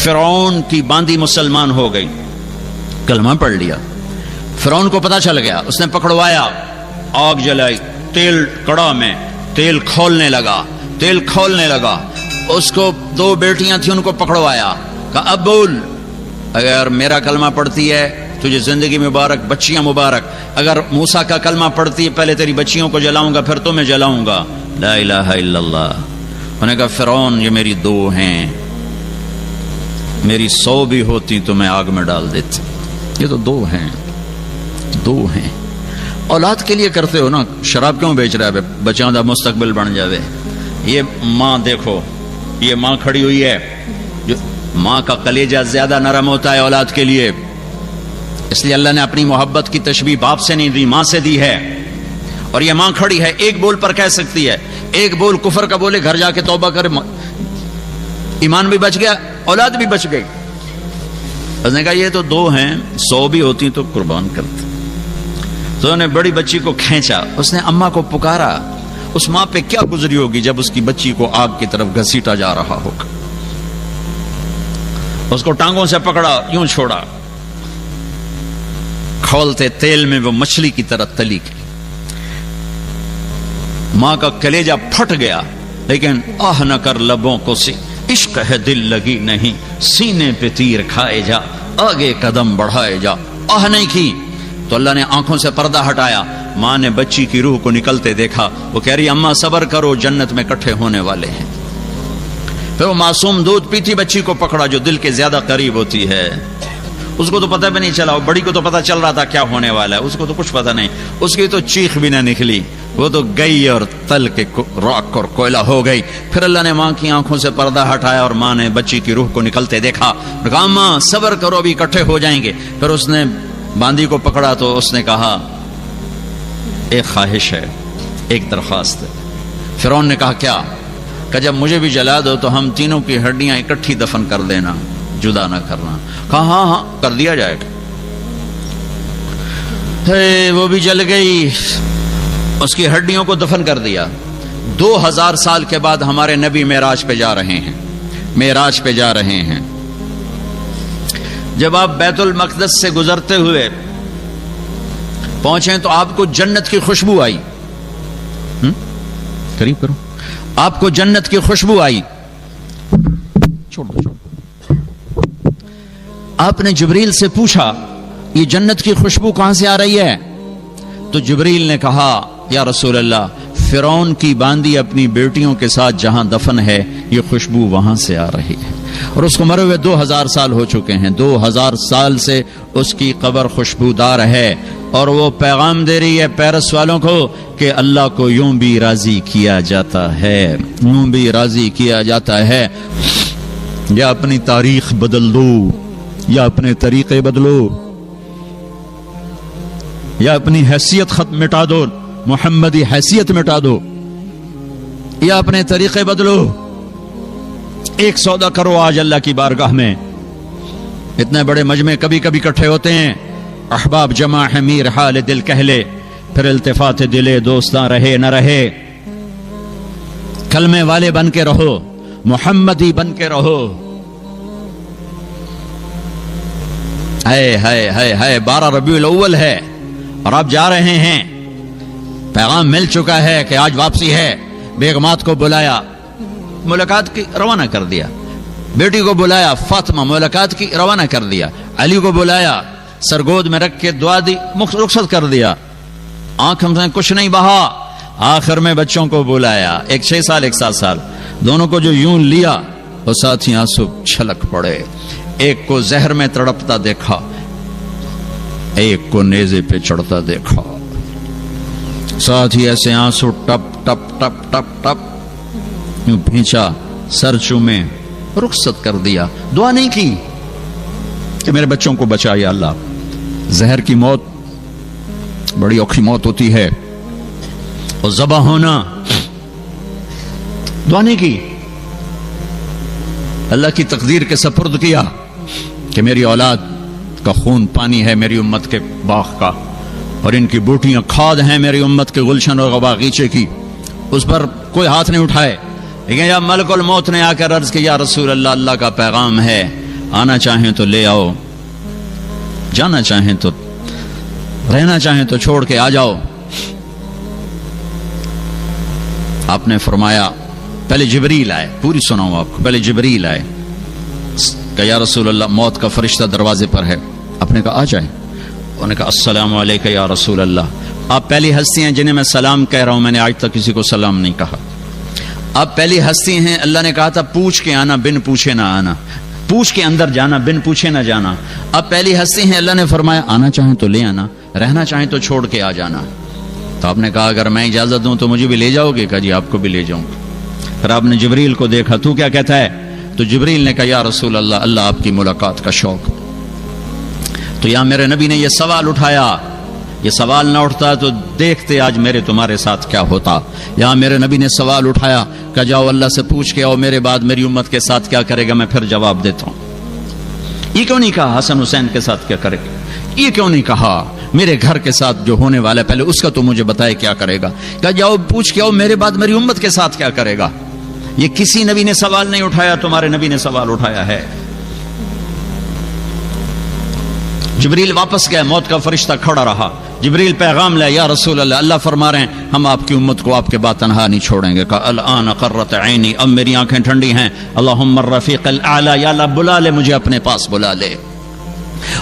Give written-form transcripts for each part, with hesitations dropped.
فرعون کی باندی مسلمان ہو گئی، کلمہ پڑھ لیا۔ فرعون کو پتا چل گیا، اس نے پکڑوایا، آگ جلائی، تیل کڑا میں تیل کھولنے لگا، اس کو 2 بیٹیاں تھیں، ان کو پکڑوایا، کہا اب بول، اگر میرا کلمہ پڑھتی ہے تجھے زندگی مبارک، بچیاں مبارک، اگر موسیٰ کا کلمہ پڑھتی ہے پہلے تیری بچیوں کو جلاؤں گا پھر تمہیں جلاؤں گا۔ لا الہ الا اللہ۔ انہوں نے کہا فرعون یہ میری 2 ہیں، میری 100 بھی ہوتی تو میں آگ میں ڈال دیتی، یہ تو 2 ہیں۔ اولاد کے لیے کرتے ہو نا، شراب کیوں بیچ رہا ہے؟ بچوں دا مستقبل بن جاوے۔ یہ ماں دیکھو، یہ ماں کھڑی ہوئی ہے، جو ماں کا کلیجہ زیادہ نرم ہوتا ہے اولاد کے لیے، اس لیے اللہ نے اپنی محبت کی تشبیہ باپ سے نہیں دی، ماں سے دی ہے۔ اور یہ ماں کھڑی ہے، ایک بول پر کہہ سکتی ہے، ایک بول کفر کا بولے، گھر جا کے توبہ کرے، ایمان بھی بچ گیا، اولاد بھی بچ گئی۔ اس نے کہا یہ تو 2 ہیں، 100 بھی ہوتی تو قربان کرتے۔ تو انہوں نے بڑی بچی کو کھینچا، اس نے اماں کو پکارا۔ اس ماں پہ کیا گزری ہوگی جب اس کی بچی کو آگ کی طرف گھسیٹا جا رہا ہوگا۔ اس کو ٹانگوں سے پکڑا، یوں چھوڑا، کھولتے تیل میں وہ مچھلی کی طرح تلی گئی۔ ماں کا کلیجہ پھٹ گیا، لیکن آہ نہ کر لبوں کو سی، عشق ہے دل لگی نہیں، سینے پہ تیر کھائے جا، آگے قدم بڑھائے جا۔ آہ نہیں کی تو اللہ نے آنکھوں سے پردہ ہٹایا، ماں نے بچی کی روح کو نکلتے دیکھا، وہ کہہ رہی اماں صبر کرو، جنت میں اکٹھے ہونے والے ہیں۔ پھر وہ معصوم دودھ پیتی بچی کو پکڑا جو دل کے زیادہ قریب ہوتی ہے، اس کو تو پتہ بھی نہیں چلا، وہ بڑی کو تو پتہ چل رہا تھا کیا ہونے والا ہے، اس کو تو کچھ پتہ نہیں، اس کی تو چیخ بھی نہ نکلی، وہ تو گئی اور تل کے راک اور کوئلہ ہو گئی۔ پھر اللہ نے ماں کی آنکھوں سے پردہ ہٹایا اور ماں نے بچی کی روح کو نکلتے دیکھا، کہا ماں صبر کرو، ابھی اکٹھے ہو جائیں گے۔ پھر اس نے باندی کو پکڑا تو اس نے کہا ایک خواہش ہے، ایک درخواست ہے۔ فرعون نے کہا کیا؟ کہ جب مجھے بھی جلا دو تو ہم تینوں کی ہڈیاں اکٹھی دفن کر دینا، جدا نہ کرنا۔ کہا ہاں ہاں کر دیا جائے گا۔ وہ بھی جل گئی، اس کی ہڈیوں کو دفن کر دیا۔ 2000 سال کے بعد ہمارے نبی معراج پہ جا رہے ہیں۔ جب آپ بیت المقدس سے گزرتے ہوئے پہنچے تو آپ کو جنت کی خوشبو آئی، قریب کرو، آپ کو جنت کی خوشبو آئی۔ چھوڑ دو۔ آپ نے جبریل سے پوچھا یہ جنت کی خوشبو کہاں سے آ رہی ہے؟ تو جبریل نے کہا یا رسول اللہ، فرعون کی باندی اپنی بیٹیوں کے ساتھ جہاں دفن ہے یہ خوشبو وہاں سے آ رہی ہے، اور اس کو مرے ہوئے 2000 سال ہو چکے ہیں، 2000 سال سے اس کی قبر خوشبودار ہے، اور وہ پیغام دے رہی ہے پیرس والوں کو کہ اللہ کو یوں بھی راضی کیا جاتا ہے، یوں بھی راضی کیا جاتا ہے۔ یا اپنی تاریخ بدل دو، یا اپنے طریقے بدلو، یا اپنی حیثیت مٹا دو، محمدی حیثیت مٹا دو، یا اپنے طریقے بدلو۔ ایک سودا کرو آج اللہ کی بارگاہ میں۔ اتنے بڑے مجمع کبھی کبھی اکٹھے ہوتے ہیں، احباب جمع ہے میر حال دل کہہ لے، پھر التفات دلے دوستاں رہے نہ رہے۔ کلمے والے بن کے رہو، محمدی بن کے رہو۔ ہے 12 ربیع الاول ہے اور آپ جا رہے ہیں، پیغام مل چکا ہے کہ آج واپسی ہے۔ بیگمات کو بلایا، ملاقات کی روانہ کر دیا، بیٹی کو بلایا فاطمہ، ملاقات کی روانہ کر دیا، علی کو بلایا، سرگود میں رکھ کے دعا دی، رخصت کر دیا، آنکھ ہم سے کچھ نہیں بہا۔ آخر میں بچوں کو بلایا، ایک 6 سال ایک 7 سال، دونوں کو جو یوں لیا وہ ساتھ ہی آنسو چھلک پڑے۔ ایک کو زہر میں تڑپتا دیکھا، ایک کو نیزے پہ چڑھتا دیکھا، ساتھ ہی ایسے آنسو ٹپ ٹپ ٹپ ٹپ ٹپ یوں بھینچا، سر چومے، رخصت کر دیا۔ دعا نہیں کی کہ میرے بچوں کو بچا یا اللہ۔ زہر کی موت بڑی اوکھی موت ہوتی ہے، اور ذبح ہونا، دعا نہیں کی، اللہ کی تقدیر کے سپرد کیا کہ میری اولاد کا خون پانی ہے میری امت کے باغ کا، اور ان کی بوٹیاں کھاد ہیں میری امت کے گلشن اور باغیچے کی۔ اس پر کوئی ہاتھ نہیں اٹھائے، لیکن یا ملک الموت نے آ کر عرض کیا یا رسول اللہ، اللہ کا پیغام ہے، آنا چاہیں تو لے آؤ، جانا چاہیں تو رہنا چاہیں تو چھوڑ کے آ جاؤ۔ آپ نے فرمایا، پہلے جبریل آئے، پوری سناؤں آپ کو، پہلے جبریل آئے کہ یا رسول اللہ موت کا فرشتہ دروازے پر ہے۔ آپ نے کہا آ جائیں۔ انہوں نے کہا السلام علیکم یا رسول اللہ۔ آپ پہلی ہستی ہیں جنہیں میں سلام کہہ رہا ہوں، میں نے آج تک کسی کو سلام نہیں کہا۔ آپ پہلی ہستی ہیں، اللہ نے کہا تھا پوچھ کے آنا بن پوچھے نہ آنا، پوچھ کے اندر جانا بن پوچھے نہ جانا۔ آپ پہلی ہستی ہیں، اللہ نے فرمایا آنا چاہیں تو لے آنا، رہنا چاہیں تو چھوڑ کے آ جانا۔ تو آپ نے کہا اگر میں اجازت دوں تو مجھے بھی لے جاؤ گے؟ کہا جی آپ کو بھی لے جاؤں گا۔ پھر آپ نے جبریل کو دیکھا، تو کیا کہتا ہے؟ تو جبریل نے کہا یا رسول اللہ، اللہ آپ کی ملاقات کا شوق۔ تو یہاں میرے نبی نے یہ سوال اٹھایا، یہ سوال نہ اٹھتا تو دیکھتے آج میرے تمہارے ساتھ کیا ہوتا۔ یہاں میرے نبی نے سوال اٹھایا کہ جاؤ اللہ سے پوچھ کے آؤ میرے بعد میری امت کے ساتھ کیا کرے گا، میں پھر جواب دیتا ہوں۔ یہ کیوں نہیں کہا حسن حسین کے ساتھ کیا کرے گا؟ یہ کیوں نہیں کہا میرے گھر کے ساتھ جو ہونے والا ہے پہلے اس کا تو مجھے بتائے کیا کرے گا؟ کہ جاؤ پوچھ کے آؤ میرے بعد میری امت کے ساتھ کیا کرے گا۔ یہ کسی نبی نے سوال نہیں اٹھایا، تمہارے نبی نے سوال اٹھایا ہے۔ جبریل واپس گئے، موت کا فرشتہ کھڑا رہا۔ جبریل پیغام لے، یا رسول اللہ، اللہ فرما رہے ہیں ہم آپ کی امت کو آپ کے بعد تنہا نہیں چھوڑیں گے۔ کہا الآن قرت عینی، اب میری آنکھیں ٹھنڈی ہیں۔ اللہم الرفیق الاعلی، یا اللہ بلا لے مجھے اپنے پاس بلا لے۔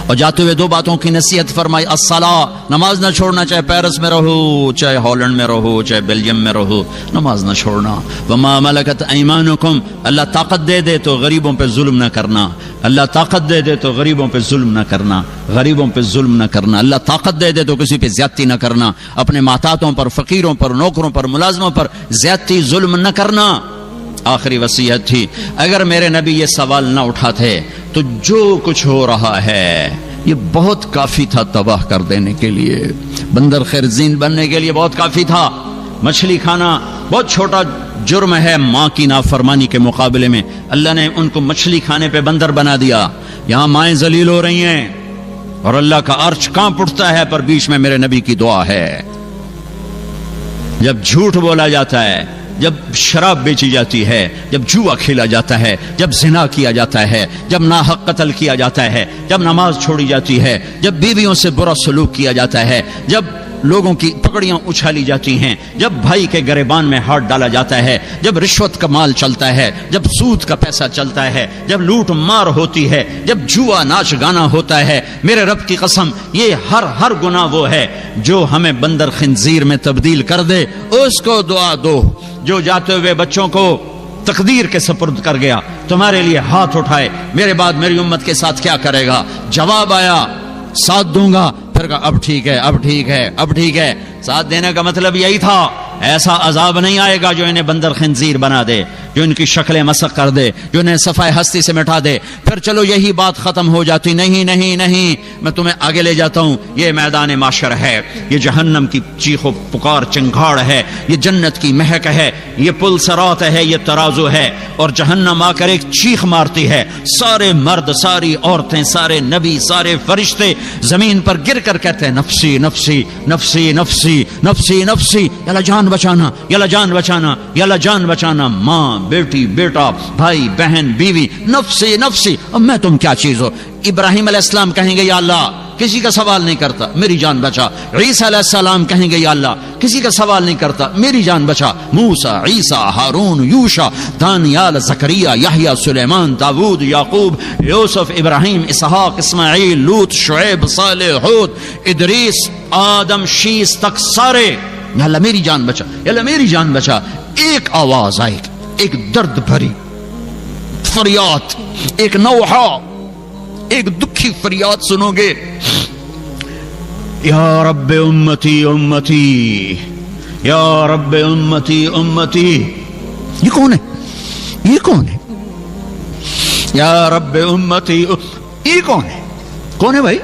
اور جاتے ہوئے دو باتوں کی نصیحت فرمائی، الصلاۃ، نماز نہ چھوڑنا، چاہے پیرس میں رہو، چاہے ہالینڈ میں رہو، چاہے بیلجیم میں رہو، نماز نہ چھوڑنا۔ وما ملکت ایمانکم، اللہ طاقت دے دے تو غریبوں پہ ظلم نہ کرنا، اللہ طاقت دے دے تو غریبوں پہ ظلم نہ کرنا، غریبوں پہ ظلم نہ کرنا، اللہ طاقت دے دے تو کسی پہ زیادتی نہ کرنا، اپنے محتاطوں پر، فقیروں پر، نوکروں پر، ملازموں پر زیادتی ظلم نہ کرنا۔ آخری وصیت تھی، اگر میرے نبی یہ سوال نہ اٹھاتے تو جو کچھ ہو رہا ہے یہ بہت کافی تھا تباہ کر دینے کے لیے، بندر خرزین بننے کے لیے بہت کافی تھا۔ مچھلی کھانا بہت چھوٹا جرم ہے ماں کی نافرمانی کے مقابلے میں، اللہ نے ان کو مچھلی کھانے پہ بندر بنا دیا۔ یہاں مائیں ذلیل ہو رہی ہیں اور اللہ کا عرش کانپ اٹھتا ہے، پر بیچ میں میرے نبی کی دعا ہے۔ جب جھوٹ بولا جاتا ہے، جب شراب بیچی جاتی ہے، جب جوا کھیلا جاتا ہے، جب زنا کیا جاتا ہے، جب ناحق قتل کیا جاتا ہے، جب نماز چھوڑی جاتی ہے، جب بیویوں سے برا سلوک کیا جاتا ہے، جب لوگوں کی پکڑیاں اچھالی جاتی ہیں، جب بھائی کے گریبان میں ہاتھ ڈالا جاتا ہے، جب رشوت کا مال چلتا ہے، جب سود کا پیسہ چلتا ہے، جب لوٹ مار ہوتی ہے، جب جوا ناچ گانا ہوتا ہے، میرے رب کی قسم یہ ہر گناہ وہ ہے جو ہمیں بندر خنزیر میں تبدیل کر دے۔ اس کو دعا دو جو جاتے ہوئے بچوں کو تقدیر کے سپرد کر گیا، تمہارے لیے ہاتھ اٹھائے، میرے بعد میری امت کے ساتھ کیا کرے گا؟ جواب آیا ساتھ دوں گا، پھر کہا اب ٹھیک ہے، اب ٹھیک ہے، اب ٹھیک ہے۔ ساتھ دینے کا مطلب یہی تھا، ایسا عذاب نہیں آئے گا جو انہیں بندر خنزیر بنا دے، جو ان کی شکلیں مسخ کر دے، جو انہیں صفائے ہستی سے مٹا دے، پھر چلو یہی بات ختم ہو جاتی۔ نہیں نہیں نہیں، میں تمہیں آگے لے جاتا ہوں۔ یہ میدان معاشر ہے، یہ جہنم کی چیخ و پکار چنگھاڑ ہے، یہ جنت کی مہک ہے، یہ پل صراط ہے، یہ ترازو ہے، اور جہنم آ کر ایک چیخ مارتی ہے۔ سارے مرد، ساری عورتیں، سارے نبی، سارے فرشتے زمین پر گر کر کہتے ہیں نفسی نفسی نفسی نفسی نفسی نفسی، یا جان بچانا، یا جان بچانا، یا جان بچانا، ماں، بیٹی، بیٹا، بھائی، بہن، بیوی، نفسی نفسی۔ اب میں تم کیا چیز ہو؟ ابراہیم علیہ السلام کہیں گے یا اللہ کسی کا سوال نہیں کرتا، میری جان بچا۔ عیسیٰ علیہ السلام کہیں گے یا اللہ کسی کا سوال نہیں کرتا، میری جان بچا۔ موسیٰ، عیسیٰ، ہارون، یوشع، دانیال، زکریا، یحییٰ، سلیمان، داؤد، یعقوب، یوسف، ابراہیم، اسحاق، اسماعیل، لوط، شعیب، صالح، ہود، ادریس، آدم، شیس تک سارے، یا اللہ میری جان بچا، یا اللہ میری جان بچا۔ ایک آواز آئے، ایک درد بھری فریاد، ایک نوحہ، ایک دکھی فریاد سنو گے، یا رب امتی امتی، یا رب امتی امتی۔ یہ کون ہے؟ یہ کون ہے؟ یا رب امتی، یہ کون ہے؟ کون ہے بھائی؟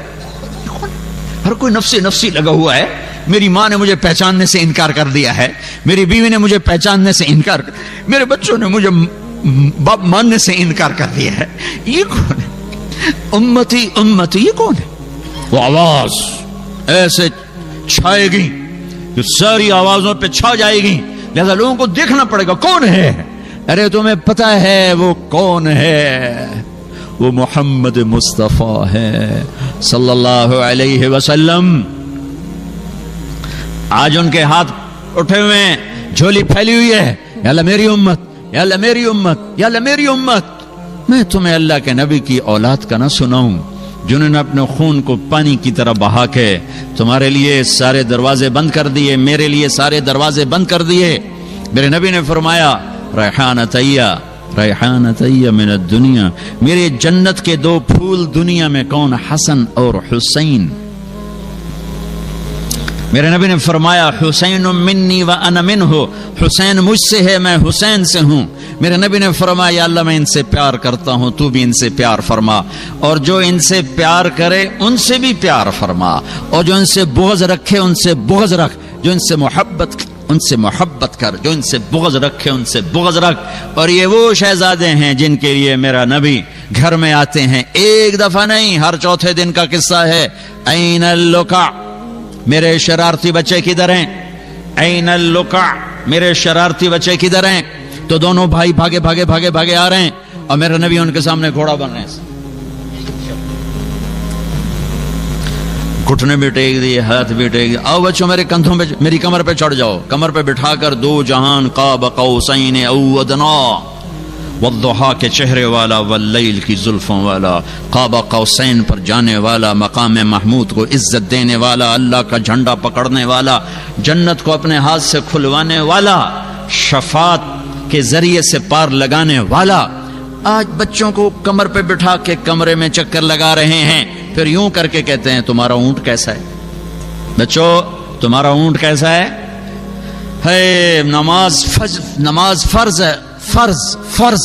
ہر کوئی نفسی نفسی لگا ہوا ہے۔ میری ماں نے مجھے پہچاننے سے انکار کر دیا ہے، میری بیوی نے مجھے پہچاننے سے انکار کر، میرے بچوں نے مجھے باپ ماننے سے انکار کر دیا ہے۔ یہ کون ہے؟ امتی امتی، یہ کون ہے؟ وہ آواز ایسے چھائے گی جو ساری آوازوں پہ چھا جائے گی، لہذا لوگوں کو دیکھنا پڑے گا کون ہے۔ ارے تمہیں پتا ہے وہ کون ہے؟ وہ محمد مصطفیٰ ہے صلی اللہ علیہ وسلم۔ آج ان کے ہاتھ اٹھے ہوئے ہیں، جھولی پھیلی ہوئی ہے، یا اللہ میری امت، یا اللہ میری امت، یا اللہ میری امت۔ میں تمہیں اللہ کے نبی کی اولاد کا نہ سناؤں جنہوں نے اپنے خون کو پانی کی طرح بہا کے تمہارے لیے سارے دروازے بند کر دیے، میرے لیے سارے دروازے بند کر دیے۔ میرے نبی نے فرمایا ریحانتیہ من الدنیا، میرے جنت کے دو پھول دنیا میں کون؟ حسن اور حسین۔ میرے نبی نے فرمایا حسین منی وانا منہ، حسین مجھ سے ہے، میں حسین سے ہوں۔ میرے نبی نے فرمایا یا اللہ میں ان سے پیار کرتا ہوں، تو بھی ان سے پیار فرما، اور جو ان سے پیار کرے ان سے بھی پیار فرما، اور جو ان سے بغض رکھے ان سے بغض رکھ، جو ان سے محبت کر، جو ان سے بغض رکھے ان سے بغض رکھ۔ اور یہ وہ شہزادے ہیں جن کے لیے میرا نبی گھر میں آتے ہیں، ایک دفعہ نہیں، ہر چوتھے دن کا قصہ ہے۔ این اللقع، میرے شرارتی بچے کدھر ہیں؟ این اللقع، میرے شرارتی بچے کدھر ہیں؟ تو دونوں بھائی بھاگے بھاگے بھاگے بھاگے آ رہے ہیں، اور میرے نبی ان کے سامنے گھوڑا بن رہے ہیں، گھٹنے بھی ٹیک دیے، ہاتھ بھی ٹیک دیے، آؤ بچوں میرے کندھوں پہ، میری کمر پہ چڑھ جاؤ، کمر پہ بٹھا کر دو جہان قاب قوسین او ادنا، والضحا کے چہرے والا، واللیل کی زلفوں والا، قاب قوسین پر جانے والا، مقام محمود کو عزت دینے والا، اللہ کا جھنڈا پکڑنے والا، جنت کو اپنے ہاتھ سے کھلوانے والا، شفاعت کے ذریعے سے پار لگانے والا، آج بچوں کو کمر پہ بٹھا کے کمرے میں چکر لگا رہے ہیں، پھر یوں کر کے کہتے ہیں تمہارا اونٹ کیسا ہے؟ بچوں تمہارا اونٹ کیسا ہے؟ نماز فرض ہے، فرض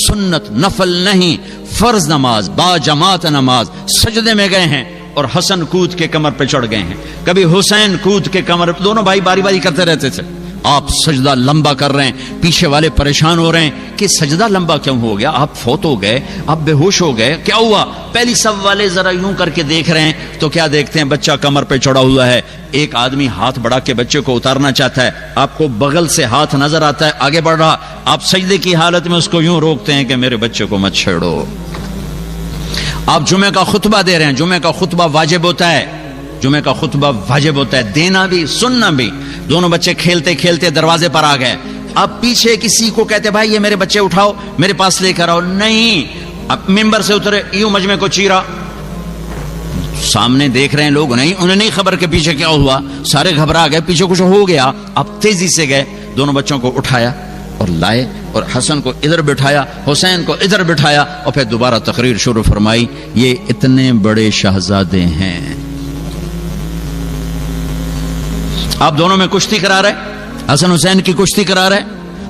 سنت نفل نہیں، فرض نماز، با جماعت نماز، سجدے میں گئے ہیں اور حسن کود کے کمر پہ چڑھ گئے ہیں، کبھی حسین کود کے کمر پہ، دونوں بھائی باری باری کرتے رہتے تھے۔ آپ سجدہ لمبا کر رہے ہیں، پیچھے والے پریشان ہو رہے ہیں کہ سجدہ لمبا کیوں ہو گیا؟ آپ فوت ہو گئے، آپ بے ہوش ہو گئے، کیا ہوا؟ پہلی صف والے ذرا یوں کر کے دیکھ رہے ہیں تو کیا دیکھتے ہیں؟ بچہ کمر پہ چڑھا ہوا ہے، ایک آدمی ہاتھ بڑھا کے بچے کو اتارنا چاہتا ہے، آپ کو بغل سے ہاتھ نظر آتا ہے آگے بڑھ رہا، آپ سجدے کی حالت میں اس کو یوں روکتے ہیں کہ میرے بچے کو مت چھیڑو۔ آپ جمعے کا خطبہ دے رہے ہیں، جمعے کا خطبہ واجب ہوتا ہے، جمعے کا خطبہ واجب ہوتا ہے، دینا بھی سننا بھی۔ دونوں بچے کھیلتے کھیلتے دروازے پر آ گئے، اب پیچھے کسی کو کہتے بھائی یہ میرے بچے اٹھاؤ میرے پاس لے کر آؤ، نہیں، اب ممبر سے اترے، یوں مجمع کو چیرا، سامنے دیکھ رہے ہیں لوگ، نہیں انہیں نہیں خبر کہ پیچھے کیا ہوا، سارے گھبرا گئے، پیچھے کچھ ہو گیا، اب تیزی سے گئے، دونوں بچوں کو اٹھایا اور لائے، اور حسن کو ادھر بٹھایا، حسین کو ادھر بٹھایا، اور پھر دوبارہ تقریر شروع فرمائی، یہ اتنے بڑے شہزادے ہیں، آپ دونوں میں کشتی کرا رہے، حسن حسین کی کشتی کرا رہے،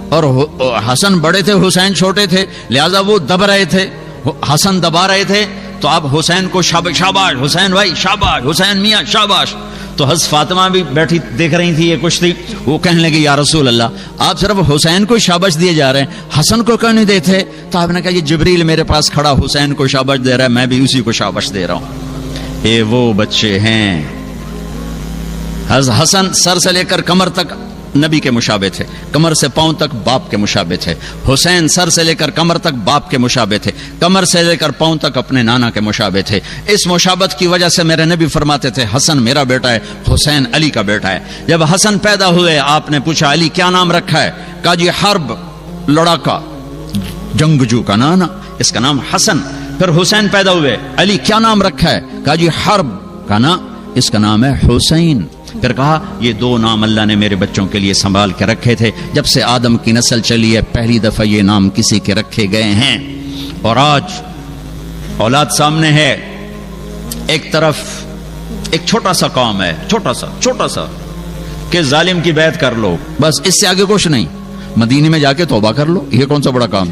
اور حسن بڑے تھے حسین چھوٹے تھے، لہذا وہ دب رہے تھے، حسن دبا رہے تھے، تو آپ حسین کو شاباش حسین بھائی شاباش، حسین میاں شاباش۔ تو حضرت فاطمہ بھی بیٹھی دیکھ رہی تھی یہ کشتی، وہ کہنے لگی یا رسول اللہ آپ صرف حسین کو شاباش دیے جا رہے ہیں، حسن کو کیوں نہیں دیتے؟ تو آپ نے کہا یہ جبریل میرے پاس کھڑا حسین کو شاباش دے رہا ہے، میں بھی اسی کو شاباش دے رہا ہوں۔ یہ وہ بچے ہیں، حسن سر سے لے کر کمر تک نبی کے مشابہ تھے، کمر سے پاؤں تک باپ کے مشابہ تھے، حسین سر سے لے کر کمر تک باپ کے مشابہ تھے، کمر سے لے کر پاؤں تک اپنے نانا کے مشابہ تھے۔ اس مشابہت کی وجہ سے میرے نبی فرماتے تھے حسن میرا بیٹا ہے، حسین علی کا بیٹا ہے۔ جب حسن پیدا ہوئے آپ نے پوچھا علی کیا نام رکھا ہے؟ کہا جی حرب، لڑاکا، جنگجو کا نانا، اس کا نام حسن۔ پھر حسین پیدا ہوئے، علی کیا نام رکھا ہے؟ کہا جی حرب کا نا، اس کا نام ہے حسین۔ پھر کہا یہ دو نام اللہ نے میرے بچوں کے لیے سنبھال کے رکھے تھے، جب سے آدم کی نسل چلی ہے پہلی دفعہ یہ نام کسی کے رکھے گئے ہیں۔ اور آج اولاد سامنے ہے، ایک طرف ایک چھوٹا سا کام ہے، چھوٹا سا کہ ظالم کی بیعت کر لو، بس اس سے آگے کچھ نہیں، مدینے میں جا کے توبہ کر لو، یہ کون سا بڑا کام؟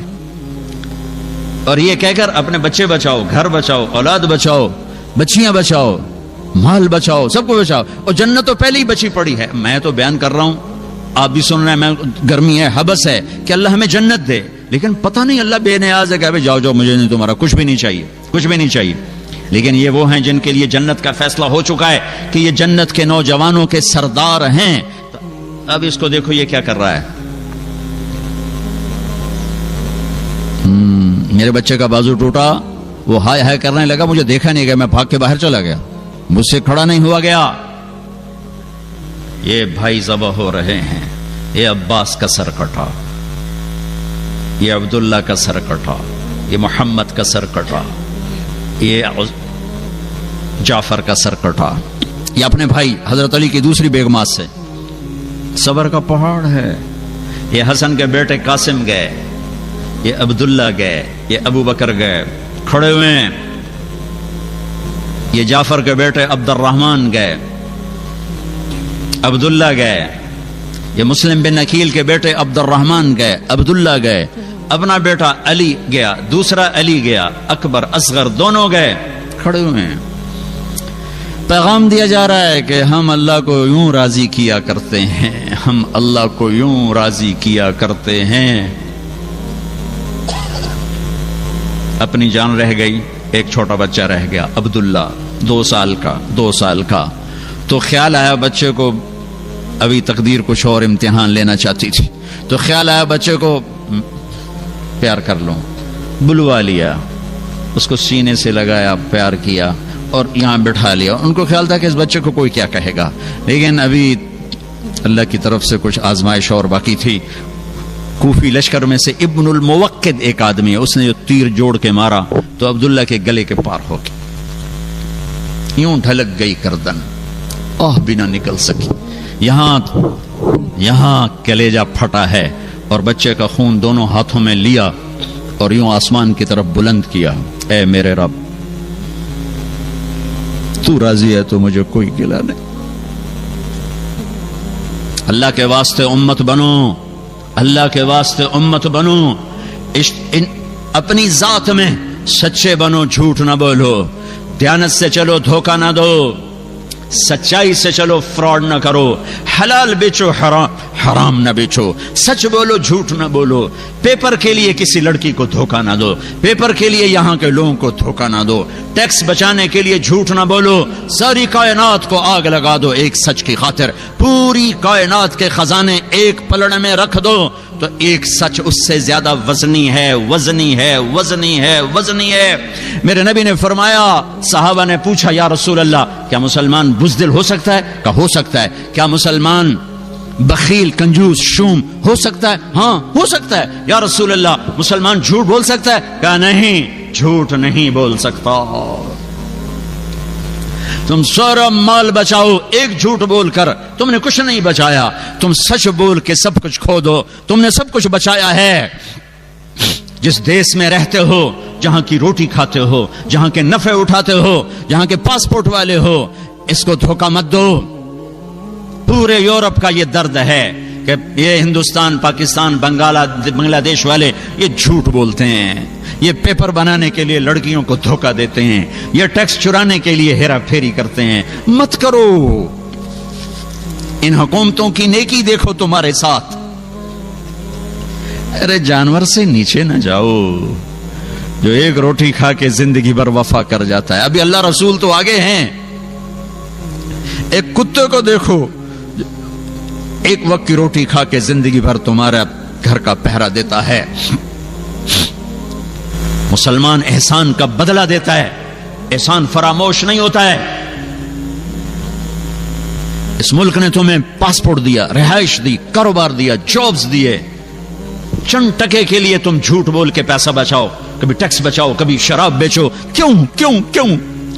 اور یہ کہہ کر اپنے بچے بچاؤ، گھر بچاؤ، اولاد بچاؤ، بچیاں بچاؤ، مال بچاؤ، سب کو بچاؤ، اور جنت تو پہلے ہی بچی پڑی ہے۔ میں تو بیان کر رہا ہوں، آپ بھی سن رہے ہیں، میں گرمی ہے، حبس ہے کہ اللہ ہمیں جنت دے، لیکن پتہ نہیں اللہ بے نیاز ہے کہ جاؤ مجھے نہیں، تمہارا کچھ بھی نہیں چاہیے، کچھ بھی نہیں چاہیے۔ لیکن یہ وہ ہیں جن کے لیے جنت کا فیصلہ ہو چکا ہے کہ یہ جنت کے نوجوانوں کے سردار ہیں۔ اب اس کو دیکھو یہ کیا کر رہا ہے، میرے بچے کا بازو ٹوٹا، وہ ہائے ہائے کرنے لگا، مجھے دیکھا نہیں گیا، میں بھاگ کے باہر چلا گیا، مجھ سے کھڑا نہیں ہوا گیا۔ یہ بھائی ذبح ہو رہے ہیں، یہ عباس کا سر کٹا، یہ عبداللہ کا سر کٹا، یہ محمد کا سر کٹا، یہ جعفر کا سر کٹا، یہ اپنے بھائی حضرت علی کی دوسری بیگمات سے۔ صبر کا پہاڑ ہے۔ یہ حسن کے بیٹے قاسم گئے، یہ عبداللہ گئے، یہ ابو بکر گئے، کھڑے ہوئے ہیں۔ یہ جعفر کے بیٹے عبد الرحمن گئے، عبداللہ گئے، یہ مسلم بن عقیل کے بیٹے عبد الرحمن گئے، عبداللہ گئے، اپنا بیٹا علی گیا، دوسرا علی گیا، اکبر اصغر دونوں گئے، کھڑے ہوئے ہیں۔ پیغام دیا جا رہا ہے کہ ہم اللہ کو یوں راضی کیا کرتے ہیں، ہم اللہ کو یوں راضی کیا کرتے ہیں۔ اپنی جان رہ گئی، ایک چھوٹا بچہ رہ گیا عبداللہ، 2 سال کا، تو خیال آیا بچے کو، ابھی تقدیر کچھ اور امتحان لینا چاہتی تھی، تو خیال آیا بچے کو پیار کر لوں، بلوا لیا، اس کو سینے سے لگایا، پیار کیا اور یہاں بٹھا لیا۔ ان کو خیال تھا کہ اس بچے کو کوئی کیا کہے گا، لیکن ابھی اللہ کی طرف سے کچھ آزمائش اور باقی تھی۔ کوفی لشکر میں سے ابن الموقد ایک آدمی ہے، اس نے جو تیر جوڑ کے مارا تو عبداللہ کے گلے کے پار ہو گئی، یوں ڈھلک گئی گردن، بھی نہ نکل سکی، یہاں کلیجہ پھٹا ہے، اور بچے کا خون دونوں ہاتھوں میں لیا اور یوں آسمان کی طرف بلند کیا، اے میرے رب، تو راضی ہے تو مجھے کوئی گلہ نہیں، اللہ کے واسطے امت بنو، اللہ کے واسطے امت بنو، اپنی ذات میں سچے بنو، جھوٹ نہ بولو، دیانت سے چلو، دھوکہ نہ دو، سچائی سے چلو، فراڈ نہ کرو، حلال بیچو، حرام نہ بیچو، سچ بولو، جھوٹ نہ بولو، پیپر کے لیے کسی لڑکی کو دھوکہ نہ دو، پیپر کے لیے یہاں کے لوگوں کو دھوکہ نہ دو، ٹیکس بچانے کے لیے جھوٹ نہ بولو، ساری کائنات کو آگ لگا دو ایک سچ کی خاطر، پوری کائنات کے خزانے ایک پلڑ میں رکھ دو تو ایک سچ اس سے زیادہ وزنی ہے، وزنی ہے، وزنی ہے، وزنی ہے۔ میرے نبی نے فرمایا، صحابہ نے پوچھا یا رسول اللہ، کیا مسلمان بزدل ہو سکتا ہے؟ کہا ہو سکتا ہے۔ کیا مسلمان بخیل، کنجوس، شوم ہو سکتا ہے؟ ہاں ہو سکتا ہے۔ یا رسول اللہ، مسلمان جھوٹ بول سکتا ہے؟ کہا نہیں، جھوٹ نہیں بول سکتا۔ تم سارا مال بچاؤ، ایک جھوٹ بول کر تم نے کچھ نہیں بچایا، تم سچ بول کے سب کچھ کھو دو، تم نے سب کچھ بچایا ہے۔ جس دیش میں رہتے ہو، جہاں کی روٹی کھاتے ہو، جہاں کے نفع اٹھاتے ہو، جہاں کے پاسپورٹ والے ہو، اس کو دھوکہ مت دو۔ پورے یورپ کا یہ درد ہے کہ یہ ہندوستان، پاکستان، بنگلہ دیش والے یہ جھوٹ بولتے ہیں، یہ پیپر بنانے کے لیے لڑکیوں کو دھوکہ دیتے ہیں، یہ ٹیکس چرانے کے لیے ہیرا پھیری کرتے ہیں۔ مت کرو، ان حکومتوں کی نیکی دیکھو تمہارے ساتھ۔ ارے جانور سے نیچے نہ جاؤ، جو ایک روٹی کھا کے زندگی بھر وفا کر جاتا ہے۔ ابھی اللہ رسول تو آگے ہیں، ایک کتے کو دیکھو، ایک وقت کی روٹی کھا کے زندگی بھر تمہارا گھر کا پہرا دیتا ہے۔ مسلمان احسان کا بدلہ دیتا ہے، احسان فراموش نہیں ہوتا ہے۔ اس ملک نے تمہیں پاسپورٹ دیا، رہائش دی، کاروبار دیا، جابز دیے، چند ٹکے کے لیے تم جھوٹ بول کے پیسہ بچاؤ، کبھی ٹیکس بچاؤ، کبھی شراب بیچو۔ کیوں کیوں کیوں؟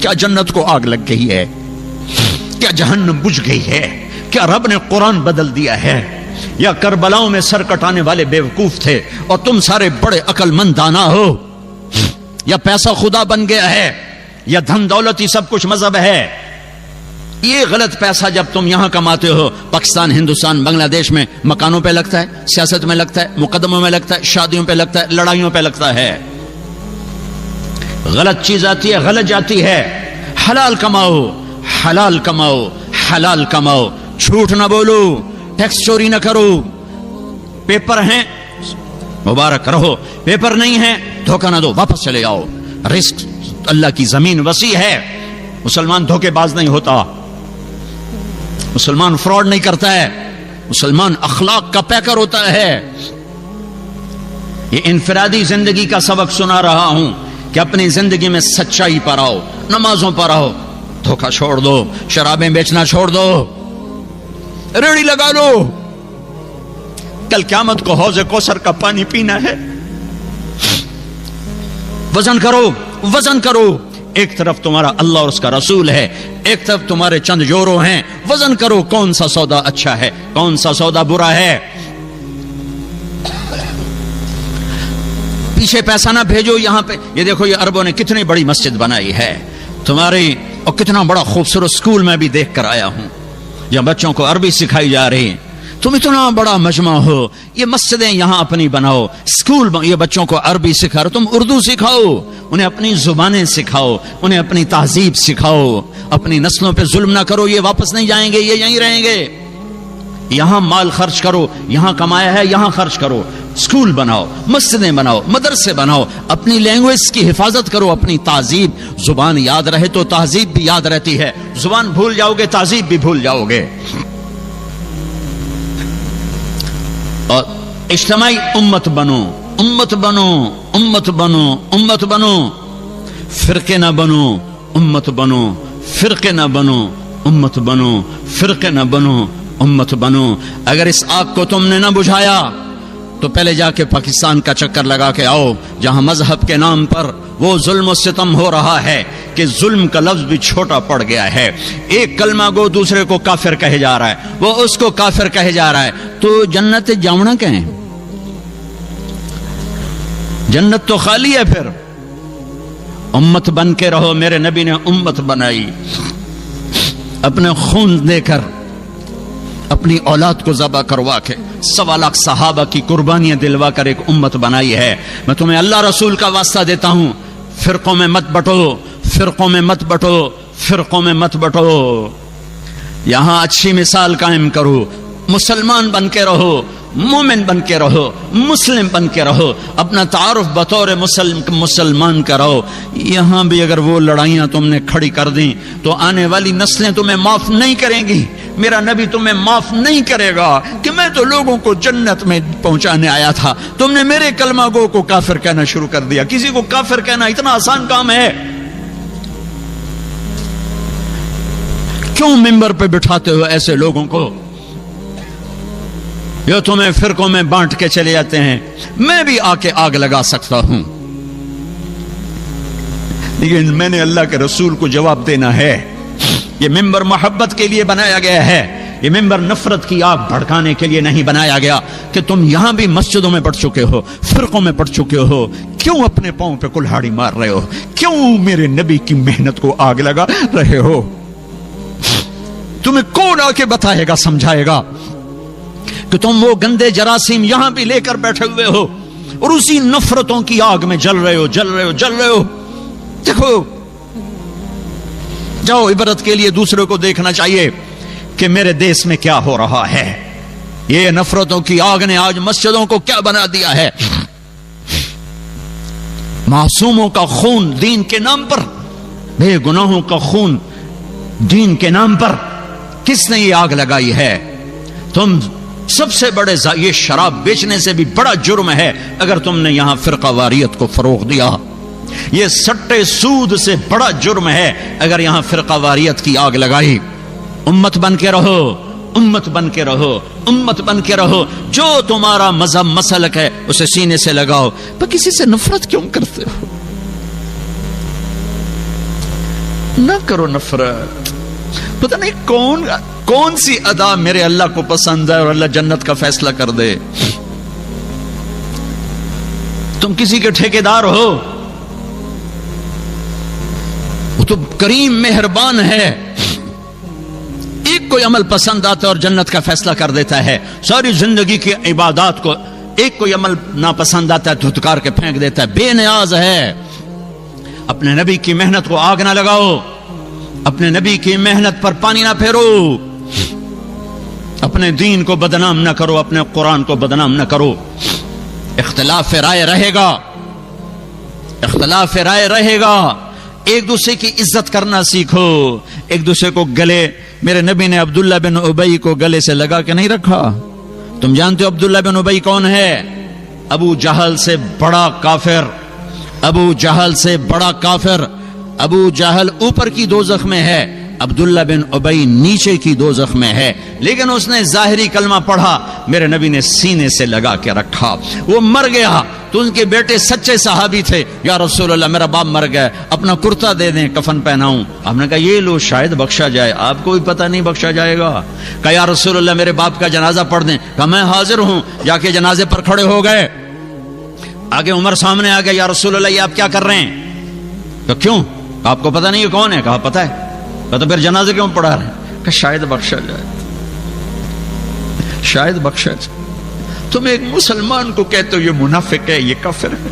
کیا جنت کو آگ لگ گئی ہے؟ کیا جہنم بجھ گئی ہے؟ کیا رب نے قرآن بدل دیا ہے؟ یا کربلاؤں میں سر کٹانے والے بیوقوف تھے اور تم سارے بڑے عقل مند دانا ہو؟ یا پیسہ خدا بن گیا ہے؟ یا دھن دولت ہی سب کچھ مذہب ہے؟ یہ غلط پیسہ جب تم یہاں کماتے ہو، پاکستان، ہندوستان، بنگلہ دیش میں مکانوں پہ لگتا ہے، سیاست میں لگتا ہے، مقدموں میں لگتا ہے، شادیوں پہ لگتا ہے، لڑائیوں پہ لگتا ہے۔ غلط چیز آتی ہے، غلط جاتی ہے۔ حلال کماؤ، حلال کماؤ، حلال کماؤ، جھوٹ نہ بولو، ٹیکس چوری نہ کرو۔ پیپر ہیں مبارک رہو، پیپر نہیں ہے دھوکہ نہ دو، واپس چلے آؤ۔ رزق اللہ کی زمین وسیع ہے، مسلمان دھوکے باز نہیں ہوتا، مسلمان فراڈ نہیں کرتا ہے، مسلمان اخلاق کا پیکر ہوتا ہے۔ یہ انفرادی زندگی کا سبق سنا رہا ہوں، کہ اپنی زندگی میں سچائی پر آؤ, نمازوں پر آؤ, دھوکہ چھوڑ دو, شرابیں بیچنا چھوڑ دو, ریڑھی لگا لو. کل قیامت کو حوض کوثر کا پانی پینا ہے. وزن کرو, وزن کرو. ایک طرف تمہارا اللہ اور اس کا رسول ہے, ایک طرف تمہارے چند جورو ہیں. وزن کرو کون سا سودا اچھا ہے, کون سا سودا برا ہے. پیچھے پیسہ نہ بھیجو یہاں پہ. یہ دیکھو یہ عربوں نے کتنی بڑی مسجد بنائی ہے تمہاری, اور کتنا بڑا خوبصورت سکول میں بھی دیکھ کر آیا ہوں جہاں بچوں کو عربی سکھائی جا رہی ہے. تم اتنا بڑا مجمع ہو, یہ مسجدیں یہاں اپنی بناؤ, سکول یہ بچوں کو عربی سکھا رہے, تم اردو سکھاؤ, انہیں اپنی زبانیں سکھاؤ, انہیں اپنی تہذیب سکھاؤ. اپنی نسلوں پہ ظلم نہ کرو, یہ واپس نہیں جائیں گے, یہ یہیں رہیں گے. یہاں مال خرچ کرو, یہاں کمایا ہے یہاں خرچ کرو. سکول بناؤ, مسجدیں بناؤ, مدرسے بناؤ, اپنی لینگویج کی حفاظت کرو, اپنی تہذیب. زبان یاد رہے تو تہذیب بھی یاد رہتی ہے, زبان بھول جاؤ گے تہذیب بھی بھول جاؤ گے. اور اجتماعی امت بنو, امت بنو, امت بنو, امت بنو. فرقے نہ بنو, امت بنو. فرقے نہ بنو, امت بنو. فرقے نہ بنو, امت بنو. اگر اس آگ کو تم نے نہ بجھایا تو پہلے جا کے پاکستان کا چکر لگا کے آؤ, جہاں مذہب کے نام پر وہ ظلم و ستم ہو رہا ہے کہ ظلم کا لفظ بھی چھوٹا پڑ گیا ہے. ایک کلمہ گو دوسرے کو کافر کہے جا رہا ہے, وہ اس کو کافر کہے جا رہا ہے. تو جنت جاؤنا کہیں, جنت تو خالی ہے. پھر امت بن کے رہو. میرے نبی نے امت بنائی, اپنے خون دے کر, اپنی اولاد کو ذبح کروا کے, 1.25 لاکھ صحابہ کی قربانیاں دلوا کر ایک امت بنائی ہے. میں تمہیں اللہ رسول کا واسطہ دیتا ہوں, فرقوں میں مت بٹو, فرقوں میں مت بٹو, فرقوں میں مت بٹو. یہاں اچھی مثال قائم کرو, مسلمان بن کے رہو, مومن بن کے رہو, مسلم بن کے رہو, اپنا تعارف بطور مسلمان کا رہو. یہاں بھی اگر وہ لڑائیاں تم نے کھڑی کر دیں تو آنے والی نسلیں تمہیں معاف نہیں کریں گی. میرا نبی تمہیں معاف نہیں کرے گا کہ میں تو لوگوں کو جنت میں پہنچانے آیا تھا, تم نے میرے کلمہ گو کو کافر کہنا شروع کر دیا. کسی کو کافر کہنا اتنا آسان کام ہے, کیوں ممبر پہ بٹھاتے ہو ایسے لوگوں کو جو تمہیں فرقوں میں بانٹ کے چلے جاتے ہیں. میں بھی آ کے آگ لگا سکتا ہوں, لیکن میں نے اللہ کے رسول کو جواب دینا ہے. یہ ممبر محبت کے لیے بنایا گیا ہے, یہ ممبر نفرت کی آگ بھڑکانے کے لیے نہیں بنایا گیا کہ تم یہاں بھی مسجدوں میں پڑھ چکے ہو, فرقوں میں پڑھ چکے ہو, کیوں اپنے پاؤں پہ کلہاڑی مار رہے ہو, کیوں میرے نبی کی محنت کو آگ لگا رہے ہو. تمہیں کون آ کے بتائے گا, سمجھائے گا کہ تم وہ گندے جراثیم یہاں بھی لے کر بیٹھے ہوئے ہو اور اسی نفرتوں کی آگ میں جل رہے ہو, جل رہے ہو, جل رہے ہو. دیکھو, جاؤ, عبرت کے لیے دوسروں کو دیکھنا چاہیے کہ میرے دیس میں کیا ہو رہا ہے. یہ نفرتوں کی آگ نے آج مسجدوں کو کیا بنا دیا ہے. معصوموں کا خون دین کے نام پر, بے گناہوں کا خون دین کے نام پر کس نے یہ آگ لگائی ہے. تم سب سے بڑے یہ شراب بیچنے سے بھی بڑا جرم ہے اگر تم نے یہاں فرقہ واریت کو فروغ دیا. یہ سٹے سود سے بڑا جرم ہے اگر یہاں فرقہ واریت کی آگ لگائی. امت بن کے رہو, امت بن کے رہو, امت بن کے رہو. جو تمہارا مذہب مسلک ہے اسے سینے سے لگاؤ. پر کسی سے نفرت کیوں کرتے ہو؟ نہ کرو نفرت. پتہ نہیں کون سی ادا میرے اللہ کو پسند ہے اور اللہ جنت کا فیصلہ کر دے. تم کسی کے ٹھیکیدار ہو, وہ تو کریم مہربان ہے. ایک کوئی عمل پسند آتا ہے اور جنت کا فیصلہ کر دیتا ہے. ساری زندگی کی عبادات کو ایک کوئی عمل ناپسند آتا ہے دھتکار کے پھینک دیتا ہے. بے نیاز ہے. اپنے نبی کی محنت کو آگ نہ لگاؤ, اپنے نبی کی محنت پر پانی نہ پھیرو, اپنے دین کو بدنام نہ کرو, اپنے قرآن کو بدنام نہ کرو. اختلاف رائے رہے گا, اختلاف رائے رہے گا. ایک دوسرے کی عزت کرنا سیکھو, ایک دوسرے کو گلے. میرے نبی نے عبداللہ بن ابی کو گلے سے لگا کے نہیں رکھا. تم جانتے ہو عبداللہ بن ابی کون ہے؟ ابو جہل سے بڑا کافر, ابو جہل سے بڑا کافر، ابو جہل اوپر کی دوزخ میں ہے، عبداللہ بن ابی نیچے کی دوزخ میں ہے، لیکن اس نے ظاہری کلمہ پڑھا، میرے نبی نے سینے سے لگا کے رکھا، وہ مر گیا تو ان کے بیٹے سچے صحابی تھے، یا رسول اللہ میرا باپ مر گیا، اپنا کرتا دے دیں کفن پہناؤں۔ آپ نے کہا یہ لو شاید بخشا جائے، آپ کو بھی پتہ نہیں بخشا جائے گا۔ کہا یا رسول اللہ میرے باپ کا جنازہ پڑھ دیں۔ کہا میں حاضر ہوں، جا کے جنازے پر کھڑے ہو گئے، آگے عمر سامنے آ گیا، یا رسول اللہ یہ آپ کیا کر رہے ہیں؟ کہ کیوں؟ آپ کو پتہ نہیں یہ کون ہے؟ کہا پتہ ہے۔ کہا تو پھر جنازے کیوں پڑھا رہے ہیں؟ کہ شاید بخشا جائے، شاید بخشا جائے۔ تم ایک مسلمان کو کہتے ہو یہ منافق ہے، یہ کافر ہے۔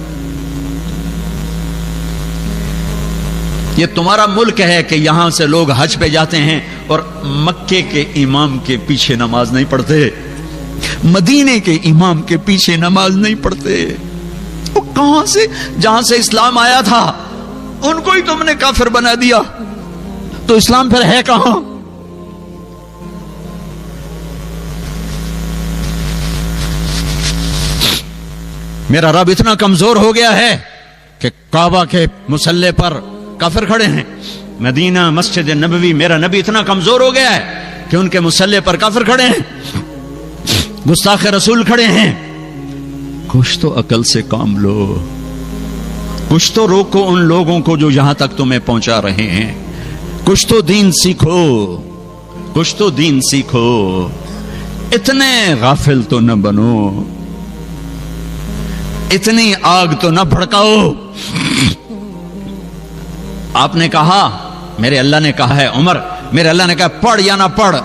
یہ تمہارا ملک ہے کہ یہاں سے لوگ حج پہ جاتے ہیں اور مکے کے امام کے پیچھے نماز نہیں پڑھتے، مدینے کے امام کے پیچھے نماز نہیں پڑھتے۔ وہ کہاں سے؟ جہاں سے اسلام آیا تھا ان کو ہی تم نے کافر بنا دیا، تو اسلام پھر ہے کہاں؟ میرا رب اتنا کمزور ہو گیا ہے کہ کعبہ کے مصلی پر کافر کھڑے ہیں، مدینہ مسجد نبوی، میرا نبی اتنا کمزور ہو گیا ہے کہ ان کے مصلی پر کافر کھڑے ہیں، گستاخ رسول کھڑے ہیں۔ کچھ تو عقل سے کام لو، کچھ تو روکو ان لوگوں کو جو یہاں تک تمہیں پہنچا رہے ہیں، کچھ تو دین سیکھو، کچھ تو دین سیکھو، اتنے غافل تو نہ بنو، اتنی آگ تو نہ بھڑکاؤ۔ آپ نے کہا، میرے اللہ نے کہا ہے عمر، میرے اللہ نے کہا پڑھ یا نہ پڑھ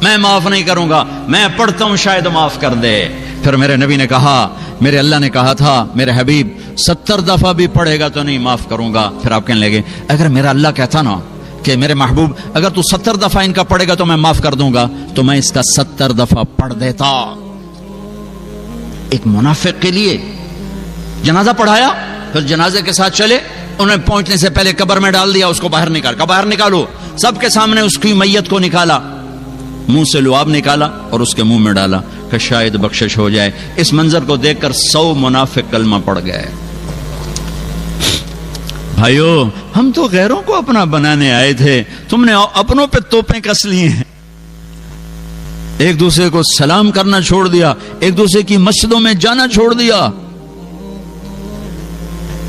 میں معاف نہیں کروں گا، میں پڑھتا ہوں شاید معاف کر دے۔ پھر میرے نبی نے کہا، میرے اللہ نے کہا تھا میرے حبیب 70 دفعہ بھی پڑھے گا تو نہیں معاف کروں گا۔ پھر آپ کہنے لگے اگر میرا اللہ کہتا نا کہ میرے محبوب اگر تو 70 دفعہ ان کا پڑھے گا تو میں معاف کر دوں گا، تو میں اس کا 70 دفعہ پڑھ دیتا۔ ایک منافق کے لیے جنازہ پڑھایا، پھر جنازے کے ساتھ چلے، انہیں پہنچنے سے پہلے قبر میں ڈال دیا، اس کو باہر نکال، باہر نکالو، سب کے سامنے اس کی میت کو نکالا، منہ سے لعاب نکالا اور اس کے منہ میں ڈالا کہ شاید بخشش ہو جائے۔ اس منظر کو دیکھ کر 100 منافق کلمہ پڑھ گئے۔ بھائیو ہم تو غیروں کو اپنا بنانے آئے تھے، تم نے اپنوں پہ توپیں کس لی ہیں، ایک دوسرے کو سلام کرنا چھوڑ دیا، ایک دوسرے کی مسجدوں میں جانا چھوڑ دیا۔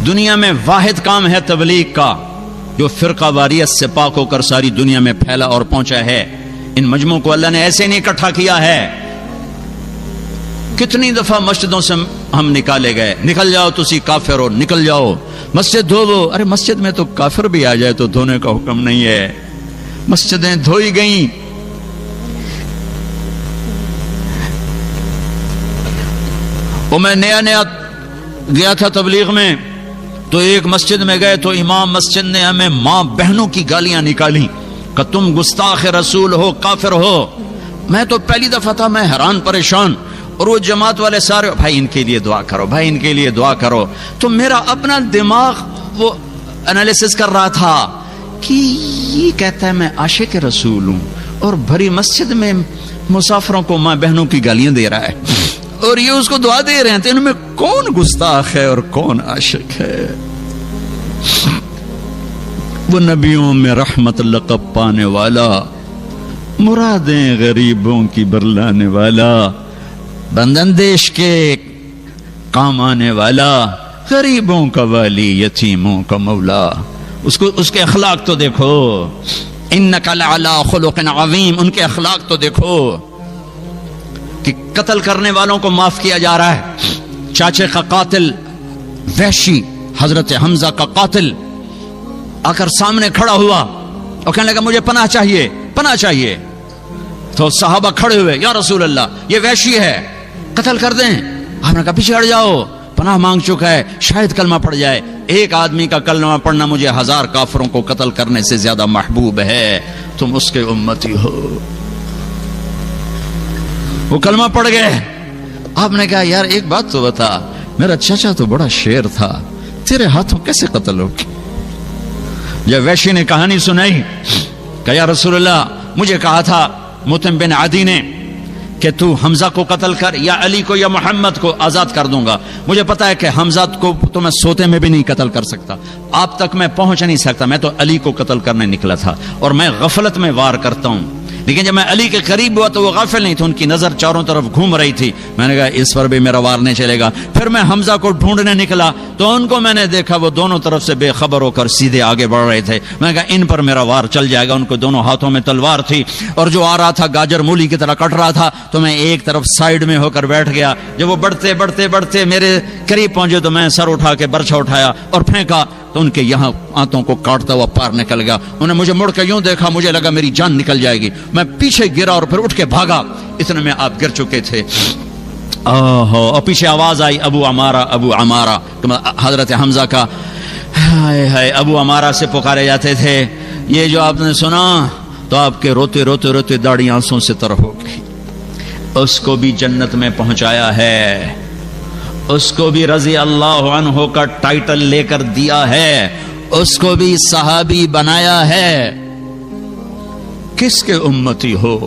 دنیا میں واحد کام ہے تبلیغ کا جو فرقہ واریت سے پاک ہو کر ساری دنیا میں پھیلا اور پہنچا ہے۔ ان مجموعوں کو اللہ نے ایسے نہیں اکٹھا کیا ہے۔ کتنی دفعہ مسجدوں سے ہم نکالے گئے، نکل جاؤ تسی کافر ہو، نکل جاؤ، مسجد دھو۔ ارے مسجد میں تو کافر بھی آ جائے تو دھونے کا حکم نہیں ہے، مسجدیں دھوئی گئیں۔ وہ میں نیا گیا تھا تبلیغ میں، تو ایک مسجد میں گئے تو امام مسجد نے ہمیں ماں بہنوں کی گالیاں نکالی کہ تم گستاخ رسول ہو، کافر ہو۔ میں تو پہلی دفعہ تھا، میں حیران پریشان، اور وہ جماعت والے سارے بھائی ان کے لیے دعا کرو، بھائی ان کے لیے دعا کرو۔ تو میرا اپنا دماغ وہ انالیسس کر رہا تھا کہ یہ کہتا ہے میں عاشق رسول ہوں اور بھری مسجد میں مسافروں کو ماں بہنوں کی گالیاں دے رہا ہے، اور یہ اس کو دعا دے رہے ہیں، تو ان میں کون گستاخ ہے اور کون عاشق ہے؟ وہ نبیوں میں رحمت لقب پانے والا، مرادیں غریبوں کی برلانے والا، بندندیش کے کام آنے والا، غریبوں کا والی، یتیموں کا مولا۔ اس کے اخلاق تو دیکھو، انک لعلی خلق عظیم، ان کے اخلاق تو دیکھو کہ قتل کرنے والوں کو معاف کیا جا رہا ہے۔ چاچے کا قاتل وحشی، حضرت حمزہ کا قاتل آ کر سامنے کھڑا ہوا اور کہنے لگا مجھے پناہ چاہیے، پناہ چاہیے۔ تو صحابہ کھڑے ہوئے، یا رسول اللہ یہ وحشی ہے، قتل کر دیں۔ آپ نے کہا پیچھے ہٹ جاؤ، پناہ مانگ چکا ہے، شاید کلمہ پڑھ جائے۔ ایک آدمی کا کلمہ پڑھنا مجھے 1000 کافروں کو قتل کرنے سے زیادہ محبوب ہے، تم اس کے امتی ہو۔ وہ کلمہ پڑھ گئے۔ آپ نے کہا یار ایک بات تو بتا، میرا چچا تو بڑا شیر تھا، تیرے ہاتھوں کیسے قتل ہو گیا؟ جب وحشی نے کہانی سنائی کہ یا رسول اللہ مجھے کہا تھا متم بن عدی نے کہ تو حمزہ کو قتل کر یا علی کو یا محمد کو آزاد کر دوں گا. مجھے پتا ہے کہ حمزہ کو تو میں سوتے میں بھی نہیں قتل کر سکتا, آپ تک میں پہنچ نہیں سکتا, میں تو علی کو قتل کرنے نکلا تھا اور میں غفلت میں وار کرتا ہوں. لیکن جب میں علی کے قریب ہوا تو وہ غافل نہیں تھے, ان کی نظر چاروں طرف گھوم رہی تھی. میں نے کہا اس پر بھی میرا وار نہیں چلے گا. پھر میں حمزہ کو ڈھونڈنے نکلا تو ان کو میں نے دیکھا وہ دونوں طرف سے بے خبر ہو کر سیدھے آگے بڑھ رہے تھے. میں نے کہا ان پر میرا وار چل جائے گا. ان کو دونوں ہاتھوں میں تلوار تھی اور جو آ رہا تھا گاجر مولی کی طرح کٹ رہا تھا, تو میں ایک طرف سائیڈ میں ہو کر بیٹھ گیا. جب وہ بڑھتے بڑھتے بڑھتے میرے قریب پہنچے تو میں سر اٹھا کے برچھا اٹھایا اور پھینکا تو ان کے یہاں آنتوں کو کاٹتا ہوا پار نکل گیا. انہیں مجھے مڑ کے یوں دیکھا, مجھے لگا میری جان نکل جائے گی. میں پیچھے گرا اور پھر اٹھ کے بھاگا, اتنے میں آپ گر چکے تھے. اور پیچھے آواز آئی ابو عمارہ ابو عمارہ. حضرت حمزہ کا ہائے ہائے ابو عمارہ سے پکارے جاتے تھے. یہ جو آپ نے سنا تو آپ کے روتے روتے روتے داڑھی آنسوں سے تر ہو گئی. اس کو بھی جنت میں پہنچایا ہے, اس کو بھی رضی اللہ عنہ کا ٹائٹل لے کر دیا ہے, اس کو بھی صحابی بنایا ہے. کس کے امتی ہو؟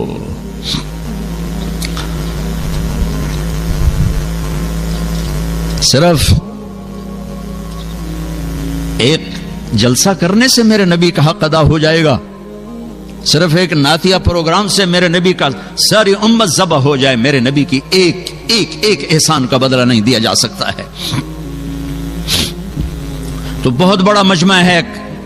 صرف ایک جلسہ کرنے سے میرے نبی کا حق ادا ہو جائے گا؟ صرف ایک نعتیہ پروگرام سے میرے نبی کا ساری امت ذبح ہو جائے؟ میرے نبی کی ایک ایک ایک احسان کا بدلہ نہیں دیا جا سکتا ہے. تو بہت بڑا مجمع ہے,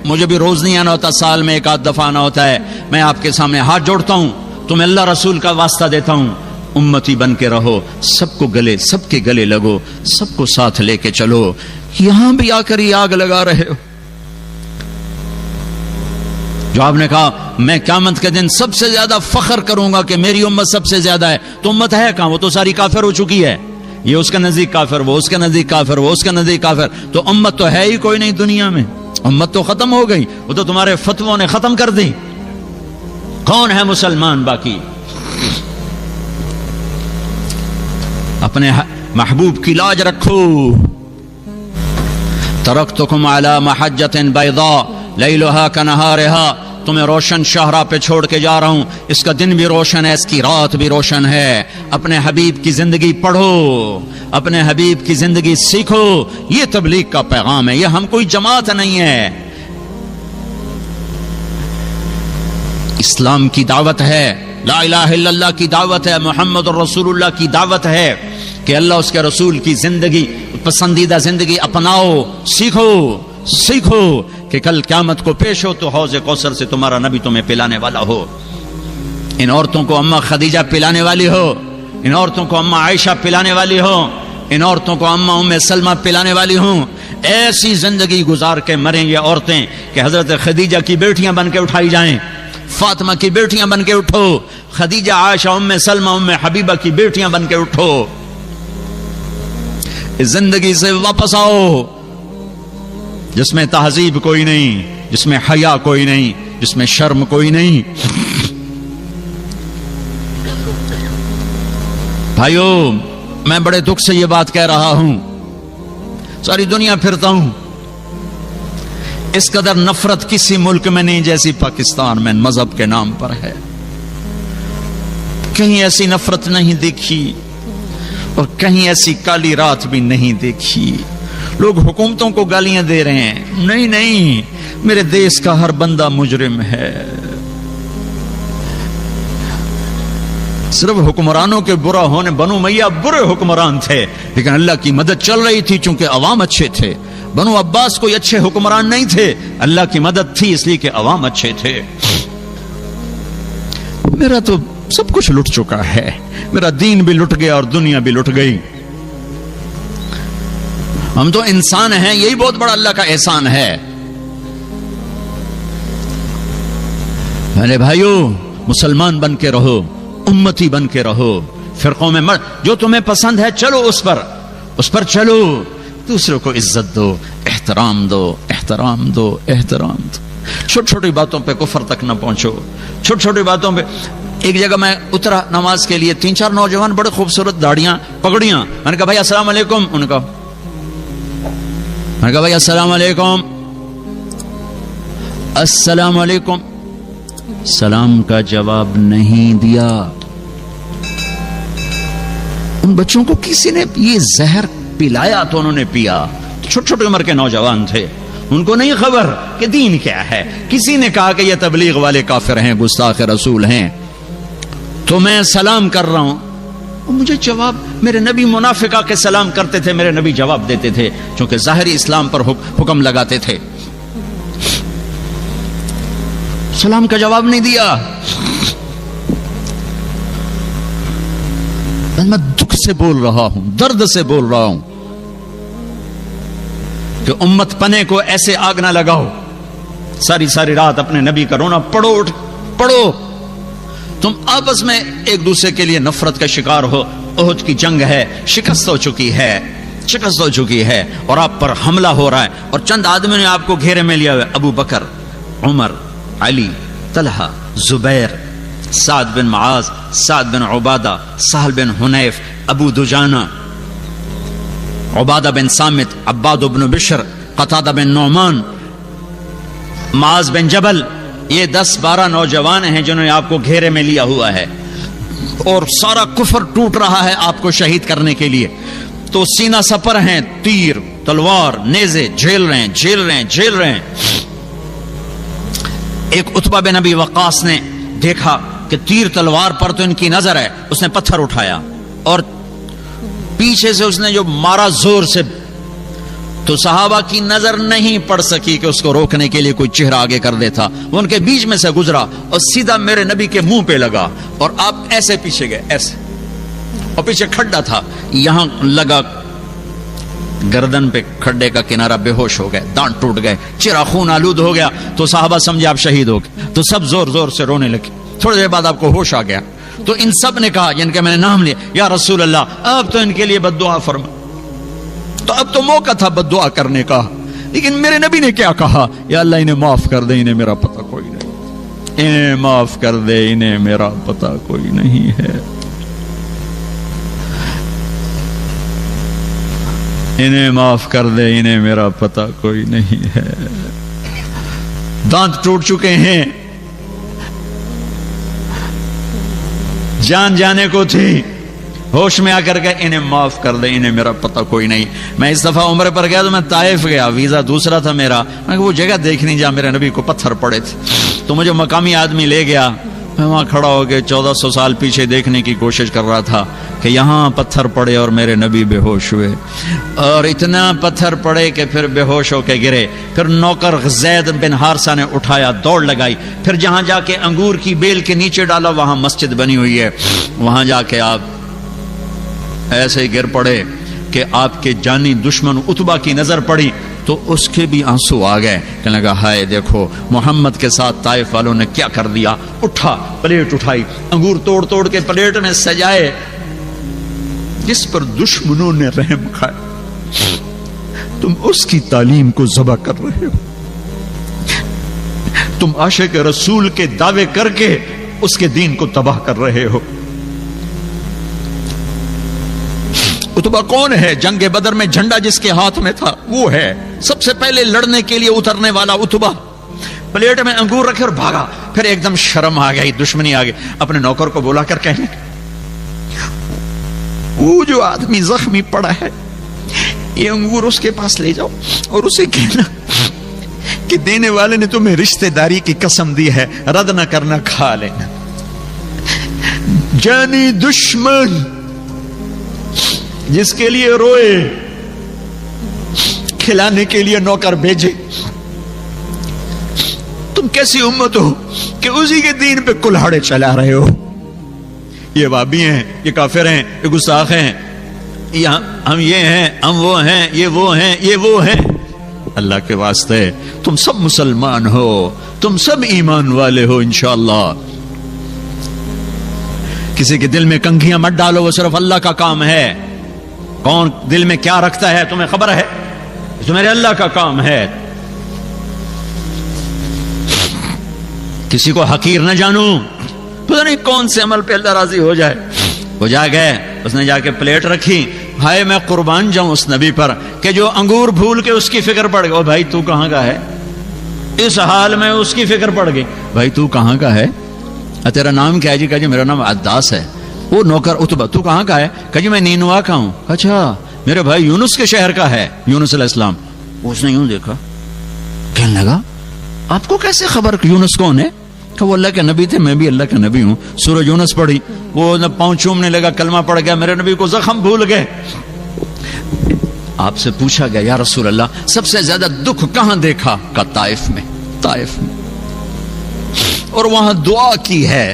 مجھے بھی روز نہیں آنا ہوتا, سال میں ایک آدھ دفعہ آنا ہوتا ہے. میں آپ کے سامنے ہاتھ جوڑتا ہوں, تمہیں اللہ رسول کا واسطہ دیتا ہوں, امتی بن کے رہو, سب کو گلے, سب کے گلے لگو, سب کو ساتھ لے کے چلو. یہاں بھی آ کر یہ آگ لگا رہے ہو. جو آپ نے کہا میں قیامت کے دن سب سے زیادہ فخر کروں گا کہ میری امت سب سے زیادہ ہے, تو امت ہے کہاں؟ وہ تو ساری کافر ہو چکی ہے. یہ اس کے نزدیک کافر, وہ اس کے نزدیک کافر, وہ اس کے نزدیک کافر. تو امت تو ہے ہی کوئی نہیں دنیا میں, امت تو ختم ہو گئی. وہ تو تمہارے فتووں نے ختم کر دی. کون ہے مسلمان باقی؟ اپنے محبوب کی لاج رکھو. ترکتکم علی محجۃ بیضاء لیلها کنہارها, تمہیں روشن شاہراہ پہ چھوڑ کے جا رہا ہوں. اس کا دن بھی روشن ہے, اس کی رات بھی روشن ہے. اپنے حبیب کی زندگی پڑھو, اپنے حبیب کی زندگی سیکھو. یہ تبلیغ کا پیغام ہے, یہ ہم کوئی جماعت نہیں ہے. اسلام کی دعوت ہے, لا الہ الا اللہ کی دعوت ہے, محمد الرسول اللہ کی دعوت ہے کہ اللہ اس کے رسول کی زندگی, پسندیدہ زندگی اپناؤ, سیکھو سیکھو کہ کل قیامت کو پیش ہو تو حوض کوثر سے تمہارا نبی تمہیں پلانے والا ہو. ان عورتوں کو اماں خدیجہ پلانے والی ہو, ان عورتوں کو اماں عائشہ پلانے والی ہو, ان عورتوں کو اماں ام سلمہ پلانے والی ہوں. ایسی زندگی گزار کے مریں یہ عورتیں کہ حضرت خدیجہ کی بیٹیاں بن کے اٹھائی جائیں, فاطمہ کی بیٹیاں بن کے اٹھو, خدیجہ عائشہ ام سلمہ ام حبیبہ کی بیٹیاں بن کے اٹھو. اس زندگی سے واپس آؤ جس میں تہذیب کوئی نہیں, جس میں حیا کوئی نہیں, جس میں شرم کوئی نہیں. بھائیو, میں بڑے دکھ سے یہ بات کہہ رہا ہوں, ساری دنیا پھرتا ہوں, اس قدر نفرت کسی ملک میں نہیں جیسی پاکستان میں مذہب کے نام پر ہے. کہیں ایسی نفرت نہیں دیکھی اور کہیں ایسی کالی رات بھی نہیں دیکھی. لوگ حکومتوں کو گالیاں دے رہے ہیں, نہیں نہیں, میرے دیش کا ہر بندہ مجرم ہے. صرف حکمرانوں کے برا ہونے, بنو امیہ برے حکمران تھے لیکن اللہ کی مدد چل رہی تھی چونکہ عوام اچھے تھے. بنو عباس کوئی اچھے حکمران نہیں تھے, اللہ کی مدد تھی اس لیے کہ عوام اچھے تھے. میرا تو سب کچھ لٹ چکا ہے, میرا دین بھی لٹ گیا اور دنیا بھی لٹ گئی. ہم تو انسان ہیں, یہی بہت بڑا اللہ کا احسان ہے. میرے بھائیو, مسلمان بن کے رہو, امتی بن کے رہو. فرقوں میں جو تمہیں پسند ہے چلو اس پر چلو. دوسروں کو عزت دو, احترام دو, احترام دو, احترام دو. چھوٹی چھوٹی باتوں پہ کفر تک نہ پہنچو. چھوٹی چھوٹی باتوں پہ. ایک جگہ میں اترا نماز کے لیے, 3-4 نوجوان بڑے خوبصورت داڑیاں پگڑیاں. میں نے کہا بھائی السلام علیکم. انہوں نے کہا بھائی السلام علیکم. السلام علیکم. سلام کا جواب نہیں دیا. ان بچوں کو کسی نے یہ زہر پلایا تو انہوں نے پیا. چھوٹی چھوٹی عمر کے نوجوان تھے, ان کو نہیں خبر کہ دین کیا ہے. کسی نے کہا کہ یہ تبلیغ والے کافر ہیں, گستاخ رسول ہیں, تو میں سلام کر رہا ہوں. مجھے جواب, میرے نبی منافقہ کے سلام کرتے تھے, میرے نبی جواب دیتے تھے, چونکہ ظاہری اسلام پر حکم لگاتے تھے. سلام کا جواب نہیں دیا. میں دکھ سے بول رہا ہوں, درد سے بول رہا ہوں کہ امت پنے کو ایسے آگ نہ لگاؤ. ساری ساری رات اپنے نبی کا رونا پڑھو. تم آپس میں ایک دوسرے کے لیے نفرت کا شکار ہو. احد کی جنگ ہے, شکست ہو چکی ہے اور آپ پر حملہ ہو رہا ہے, اور چند آدمی نے آپ کو گھیرے میں لیا ہوا ہے. ابو بکر, عمر, علی, طلحہ, زبیر, سعد بن معاذ, سعد بن عبادہ, سہل بن حنیف, ابو دجانہ, عبادہ بن سامت, عباد بن بشر, قتادہ بن نعمان, معاذ بن جبل. یہ 10-12 نوجوان ہیں جنہوں نے آپ کو گھیرے میں لیا ہوا ہے, اور سارا کفر ٹوٹ رہا ہے آپ کو شہید کرنے کے لیے. تو سینہ سپر ہیں, تیر, تلوار, نیزے جھیل رہے ہیں. ایک عتبہ بن ابی وقاص نے دیکھا کہ تیر تلوار پر تو ان کی نظر ہے, اس نے پتھر اٹھایا اور پیچھے سے اس نے جو مارا زور سے, تو صحابہ کی نظر نہیں پڑ سکی کہ اس کو روکنے کے لیے کوئی چہرہ آگے کر دیتا. وہ ان کے بیچ میں سے گزرا اور سیدھا میرے نبی کے منہ پہ لگا, اور آپ ایسے پیچھے گئے, ایسے, اور پیچھے کھڈا تھا, یہاں لگا گردن پہ کھڈے کا کنارہ, بے ہوش ہو گئے, دانت ٹوٹ گئے, چہرہ خون آلود ہو گیا. تو صحابہ سمجھے آپ شہید ہو گئے, تو سب زور زور سے رونے لگے. تھوڑی دیر بعد آپ کو ہوش آ گیا. تو ان سب نے کہا, جن کے میں نے نام لیا, یا رسول اللہ آپ تو ان کے لیے بد دعا فرما. تو اب تو موقع تھا بد دعا کرنے کا, لیکن میرے نبی نے کیا کہا, یا اللہ انہیں معاف کر دے, انہیں میرا پتہ کوئی نہیں, انہیں معاف کر دے, انہیں میرا پتہ کوئی نہیں ہے, انہیں معاف کر دے, انہیں میرا پتہ کوئی نہیں ہے. دانت ٹوٹ چکے ہیں, جان جانے کو تھی, ہوش میں آ کر کے انہیں معاف کر دے, انہیں میرا پتہ کوئی نہیں. میں اس دفعہ عمرے پر گیا تو میں طائف گیا, ویزا دوسرا تھا میرا. میں وہ جگہ دیکھنی جہاں میرے نبی کو پتھر پڑے تھے, تو مجھے مقامی آدمی لے گیا. میں وہاں کھڑا ہو کے 1400 سال پیچھے دیکھنے کی کوشش کر رہا تھا کہ یہاں پتھر پڑے اور میرے نبی بے ہوش ہوئے, اور اتنا پتھر پڑے کہ پھر بے ہوش ہو کے گرے. پھر نوکر زید بن حارثہ نے اٹھایا, دوڑ لگائی, پھر جہاں جا کے انگور کی بیل کے نیچے ڈالا, وہاں مسجد بنی ہوئی ہے, وہاں جا کے آپ ایسے ہی گر پڑے کہ آپ کے جانی دشمن عتبہ کی نظر پڑی تو اس کے بھی آنسو آ گئے. کہنے لگا ہائے دیکھو محمد کے ساتھ طائف والوں نے کیا کر دیا. اٹھا, پلیٹ اٹھائی, انگور توڑ توڑ کے پلیٹ میں سجائے, جس پر دشمنوں نے رحم کھایا تم اس کی تعلیم کو ذبح کر رہے ہو. تم عاشق رسول کے دعوے کر کے اس کے دین کو تباہ کر رہے ہو. عتبہ کون ہے؟ جنگ بدر میں جھنڈا جس کے ہاتھ میں تھا وہ ہے, سب سے پہلے لڑنے کے لیے اترنے والا عتبہ. پلیٹ میں انگور رکھے اور بھاگا. پھر ایک دم شرم آ گئی, دشمنی آ گئی. اپنے نوکر کو بولا کر کہنے, وہ جو آدمی زخمی پڑا ہے یہ انگور اس کے پاس لے جاؤ اور اسے کہنا کہ دینے والے نے تمہیں رشتہ داری کی قسم دی ہے, رد نہ کرنا, کھا لینا. جانی دشمن جس کے لیے روئے, کھلانے کے لیے نوکر بھیجے. تم کیسی امت ہو کہ اسی کے دین پہ کلہاڑے چلا رہے ہو. یہ وابی ہیں, یہ کافر ہیں, یہ گستاخ ہیں, ہم یہ ہیں, ہم وہ ہیں, یہ وہ ہیں, یہ وہ ہیں. اللہ کے واسطے تم سب مسلمان ہو, تم سب ایمان والے ہو انشاءاللہ. کسی کے دل میں کنگھیاں مت ڈالو, وہ صرف اللہ کا کام ہے. کون دل میں کیا رکھتا ہے تمہیں خبر ہے؟ تو میرے اللہ کا کام ہے. کسی کو حقیر نہ جانو, پتہ نہیں کون سے عمل پہ اللہ راضی ہو جائے. وہ جا گئے, اس نے جا کے پلیٹ رکھی. بھائی میں قربان جاؤں اس نبی پر کہ جو انگور بھول کے اس کی فکر پڑ گئی. او بھائی تو کہاں کا ہے؟ اس حال میں اس کی فکر پڑ گئی. بھائی تو کہاں کا ہے؟ تیرا نام کیا ہے؟ جی کہا جی میرا نام عداس ہے. وہ نوکر اتبا تو کہاں کا ہے؟ کہا جی میں نینوا کا ہوں. اچھا میرے بھائی یونس کے شہر کا ہے, یونس علیہ السلام. اس نے یوں دیکھا, کہنے لگا آپ کو کیسے خبر یونس کون ہے؟ کہ وہ اللہ کے نبی تھے, میں بھی اللہ کا نبی ہوں. سورہ یونس پڑھی, وہ پاؤں چومنے لگا, کلمہ پڑھ گیا, میرے نبی کو زخم بھول گئے. آپ سے پوچھا گیا یا رسول اللہ سب سے زیادہ دکھ کہاں دیکھا؟ کہ طائف میں. طائف میں. اور وہاں دعا کی ہے.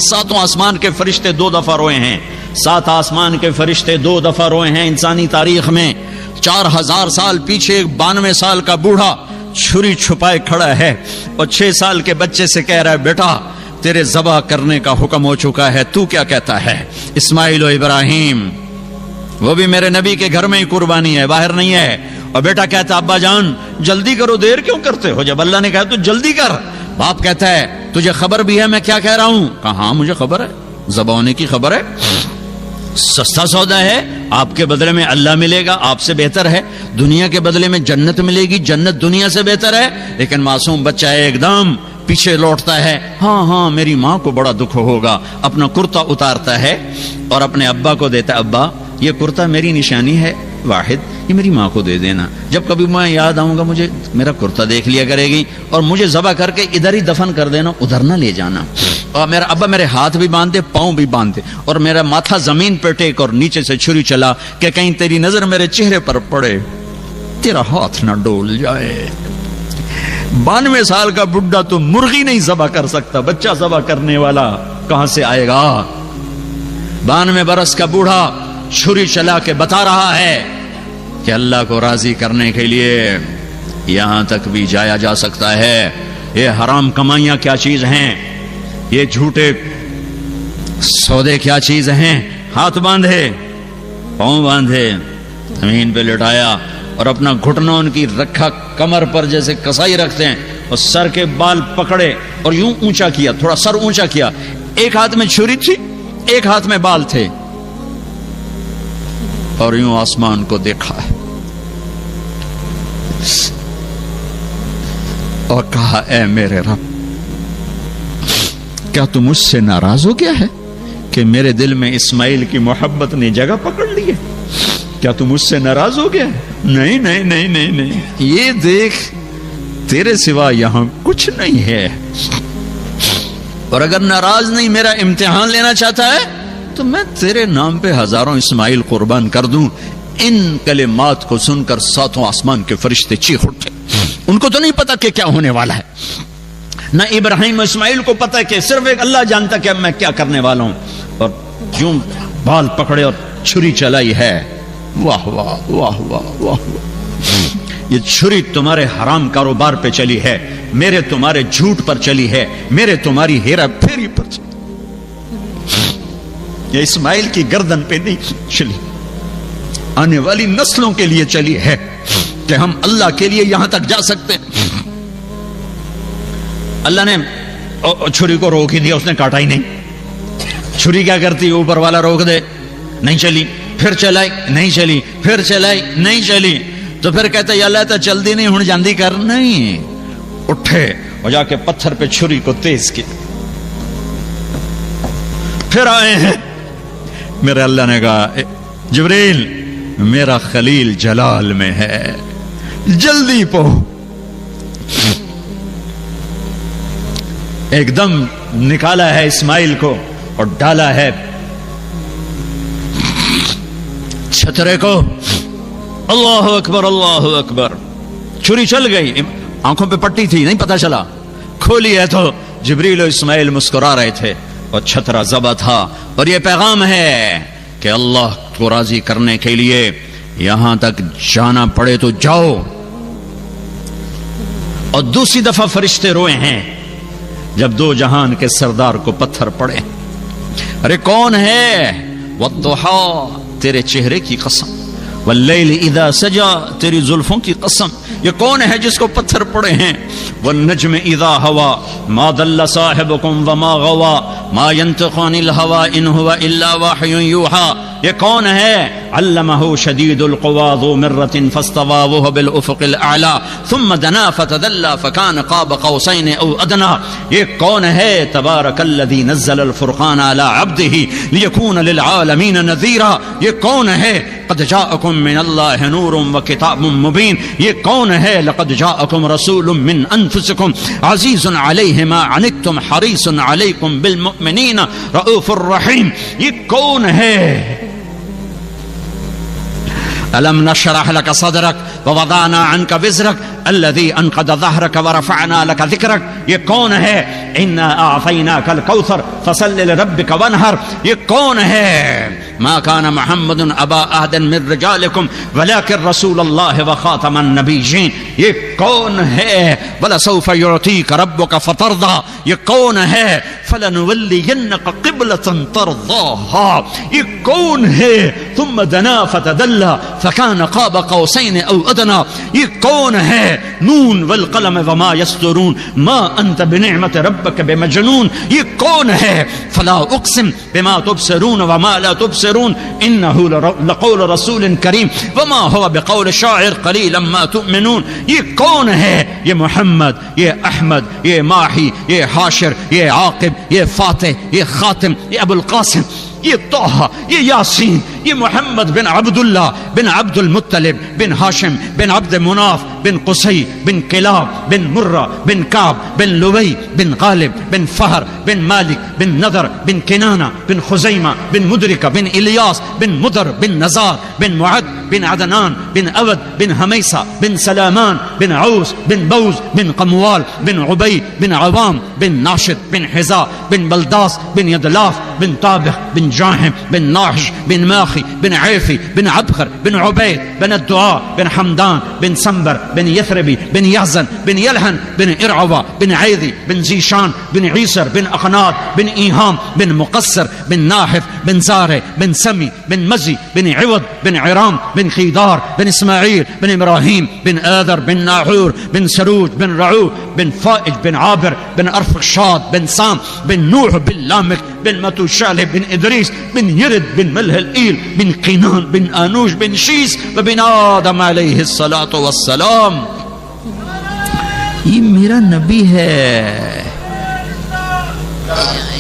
7 آسمان کے فرشتے 2 دفعہ روئے ہیں. 7 آسمان کے فرشتے 2 دفعہ روئے ہیں انسانی تاریخ میں. 4000 سال پیچھے ایک 92 سال کا بوڑھا چھری چھپائے کھڑا ہے اور 6 سال کے بچے سے کہہ رہا ہے بیٹا تیرے ذبح کرنے کا حکم ہو چکا ہے, تو کیا کہتا ہے؟ اسماعیل و ابراہیم, وہ بھی میرے نبی کے گھر میں ہی قربانی ہے, باہر نہیں ہے. اور بیٹا کہتا ابا جان جلدی کرو, دیر کیوں کرتے ہو؟ جب اللہ نے کہا تو جلدی کر. باپ کہتا ہے تجھے خبر بھی ہے میں کیا کہہ رہا ہوں؟ کہا ہاں مجھے خبر ہے, ذبح ہونے کی خبر ہے. سستا سودا ہے, آپ کے بدلے میں اللہ ملے گا, آپ سے بہتر ہے. دنیا کے بدلے میں جنت ملے گی, جنت دنیا سے بہتر ہے. لیکن معصوم بچہ ہے ایک دم پیچھے لوٹتا ہے, ہاں میری ماں کو بڑا دکھ ہوگا. اپنا کرتا اتارتا ہے اور اپنے ابا کو دیتا ہے, ابا یہ کرتا میری نشانی ہے واحد, یہ میری ماں کو دے دینا, جب کبھی میں یاد آؤں گا مجھے میرا کرتا دیکھ لیا کرے گی, اور مجھے ذبح کر کے ادھر ہی دفن کر دینا, ادھر نہ لے جانا. اور میرا ابا میرے ہاتھ بھی باندھے, پاؤں بھی باندھے, اور میرا ماتھا زمین پہ ٹیک اور نیچے سے چھری چلا کہ کہیں تیری نظر میرے چہرے پر پڑے, تیرا ہاتھ نہ ڈول جائے. 92 سال کا بڈھا تو مرغی نہیں ذبح کر سکتا, بچہ ذبح کرنے والا کہاں سے آئے گا؟ 92 برس کا بوڑھا چھری چلا کے بتا رہا ہے کہ اللہ کو راضی کرنے کے لیے یہاں تک بھی جایا جا سکتا ہے. یہ حرام کمائیاں کیا چیز ہیں, یہ جھوٹے سودے کیا چیز ہیں. ہاتھ باندھے, پاؤں باندھے, زمین پہ لٹایا اور اپنا گھٹنا ان کی رکھا کمر پر جیسے کسائی رکھتے ہیں, اور سر کے بال پکڑے اور یوں اونچا کیا, تھوڑا سر اونچا کیا. ایک ہاتھ میں چھری تھی, ایک ہاتھ میں بال تھے, اور یوں آسمان کو دیکھا ہے اور کہا اے میرے رب, کیا تم مجھ سے ناراض ہو گیا ہے کہ میرے دل میں اسماعیل کی محبت نے جگہ پکڑ لی ہے؟ کیا تم مجھ سے ناراض ہو گیا ہے؟ نہیں نہیں نہیں نہیں نہیں, یہ دیکھ تیرے سوا یہاں کچھ نہیں ہے. اور اگر ناراض نہیں میرا امتحان لینا چاہتا ہے تو میں تیرے نام پہ 1000 اسماعیل قربان کر دوں. ان کلمات کو سن کر 7 آسمان کے فرشتے چیخ اٹھے. ان کو تو نہیں پتا کہ کیا ہونے والا ہے, نہ ابراہیم اسماعیل کو پتا کہ صرف ایک اللہ جانتا کہ اب میں کیا کرنے والا ہوں. اور یوں بال پکڑے اور چھری چلائی ہے. واہ واہ واہ واہ واہ, یہ چھری تمہارے حرام کاروبار پہ چلی ہے, میرے تمہارے جھوٹ پر چلی ہے, میرے تمہاری ہیرا پھیری پر چلی. یہ اسماعیل کی گردن پہ نہیں چلی, آنے والی نسلوں کے لیے چلی ہے کہ ہم اللہ کے لیے یہاں تک جا سکتے ہیں. اللہ نے چھری کو روک ہی دیا, اس نے کاٹا ہی نہیں. چھری کیا کرتی, اوپر والا روک دے, نہیں چلی, پھر چلائی نہیں چلی, پھر چلائی نہیں چلی, تو پھر کہتا یا اللہ تو چلدی نہیں ہوں جاندی کر. نہیں, اٹھے اور جا کے پتھر پہ چھری کو تیز کیا. پھر آئے ہیں, میرے اللہ نے کہا جبریل میرا خلیل جلال میں ہے, جلدی پو. ایک دم نکالا ہے اسماعیل کو اور ڈالا ہے چھترے کو. اللہ اکبر اللہ اکبر. چھری چل گئی, آنکھوں پہ پٹی تھی نہیں پتا چلا, کھولی ہے تو جبریل و اسماعیل مسکرا رہے تھے اور چھترا ذبح تھا. اور یہ پیغام ہے کہ اللہ کو راضی کرنے کے لیے یہاں تک جانا پڑے تو جاؤ. اور دوسری دفعہ فرشتے روئے ہیں جب 2 جہان کے سردار کو پتھر پڑے. ارے کون ہے؟ والضحیٰ تیرے چہرے کی قسم, واللیل اذا سجا تیری زلفوں کی قسم. یہ کون ہے جس کو پتھر پڑے ہیں؟ والنجم اذا ہوا ما ضل صاحبکم وما غوا ما ينطق عن الهوى ان هو الا وحی یوحى. یہ کون ہے؟ علمه شدید القوى ذو مرة فاستوى وهو بالافق الاعلى ثم دنا فتدلى فكان قاب قوسين او ادنى. یہ کون ہے؟ تبارک الذی نزل الفرقان على عبده ليكون للعالمین نذیرا. یہ کون ہے؟ قد جاءکم من اللہ نور وکتاب مبین. یہ کون ہے؟ لقد جاءکم رسول من انفسکم عزیز علیہ ما عنتم حریص علیکم بالمؤمنین رؤوف الرحیم. یہ کون ہے؟ ألم نشرح لك صدرك ووضعنا عنك وزرك الذي أنقض ظهرك ورفعنا لك ذكرك. یہ کون ہے؟ إنا أعطيناك الكوثر فصل لربك وانحر. یہ کون ہے؟ ما كان محمد أبا أحد من رجالكم ولكن رسول الله وخاتم النبيين. یہ کون ہے؟ ولسوف يعطيك ربك فترضى. یہ کون ہے؟ فلنولينك قبلة ترضاها. یہ کون ہے؟ ثم دنا فتدلى فكان قاب قوسين او ادنى. یہ کون ہے؟ نون والقلم وما يسطرون ما انت بنعمة ربك بمجنون. یہ کون ہے؟ فلا اقسم بما تبصرون وما لا تبصرون انه لقول رسول کریم وما هو بقول شاعر قلیلا ما تؤمنون. یہ کون ہے؟ یہ محمد، یہ احمد، یہ ماہی، یہ حاشر، یہ عاقب، یہ فاتح، یہ خاتم، یہ ابو القاسم، یہ طه، یہ یاسین، یہ محمد بن عبد اللہ بن عبد المطلب بن ہاشم بن عبد مناف بن قصی بن کلاب بن مرہ بن کعب بن لوی بن غالب بن فہر بن مالک بن نضر بن کنانہ بن خزیمہ بن مدرکہ بن الیاس بن مدر بن نزار بن معد بن عدنان بن اود بن حمیسہ بن سلامان بن عوس بن بوز بن قموال بن عبی بن عوام بن ناشد بن حذا بن بلداس بن یدلاف بن طابخ بن جاہم بن ناحش بن ماخی بن عیفی بن عبخر بن عبید بن الدعاء بن حمدان بن سنبر بن یثربی بن یحزن بن یلحن بن ارعوہ بن عیدی بن زیشان بن عیسر بن اقناد بن ایہام بن مقصر بن ناحف بن زارع بن سمی بن مزی بن عوض بن عرام بن خیدار بن اسماعیل بن ابراہیم بن آذر بن ناحور بن سروج بن رعو بن فائج بن عابر بن ارفخشاد بن سام بن نوح بن لامک بن متوشالح بن ادریس بن یرد بن ملح الایل بن قینان بن آنوش بن شیس وبن آدم علیہ الصلاۃ والسلام. یہ میرا نبی ہے،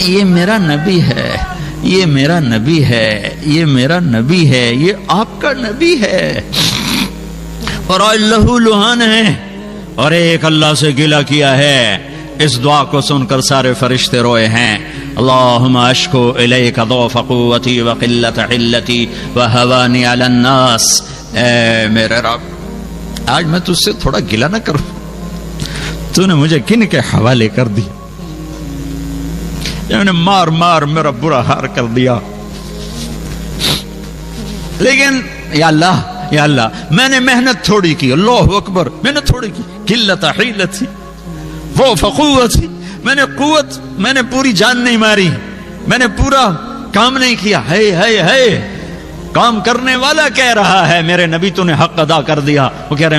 یہ میرا نبی ہے، یہ میرا نبی ہے، یہ میرا نبی ہے، یہ آپ کا نبی ہے. اور آج لہو لہان ہے اور ایک اللہ سے گلہ کیا ہے. اس دعا کو سن کر سارے فرشتے روئے ہیں. اللہم اشکو الیک ضعف قوتی وقلت علتی وہوانی علی الناس. اے میرے رب، آج میں تجھ سے تھوڑا گلہ نہ کروں، تو نے مجھے کن کے حوالے کر دی، میں نے مار مار میرا برا حال کر دیا. لیکن یا اللہ میں نے محنت تھوڑی کی، اللہ اکبر، محنت تھوڑی کی. قلت حیلتی ضعف قوتی، میں نے پوری جان نہیں ماری، میں نے پورا کام نہیں کیا. ہے کام کرنے والا کہہ رہا ہے میرے نبی تو نے حق ادا کر دیا. وہ کہہ رہے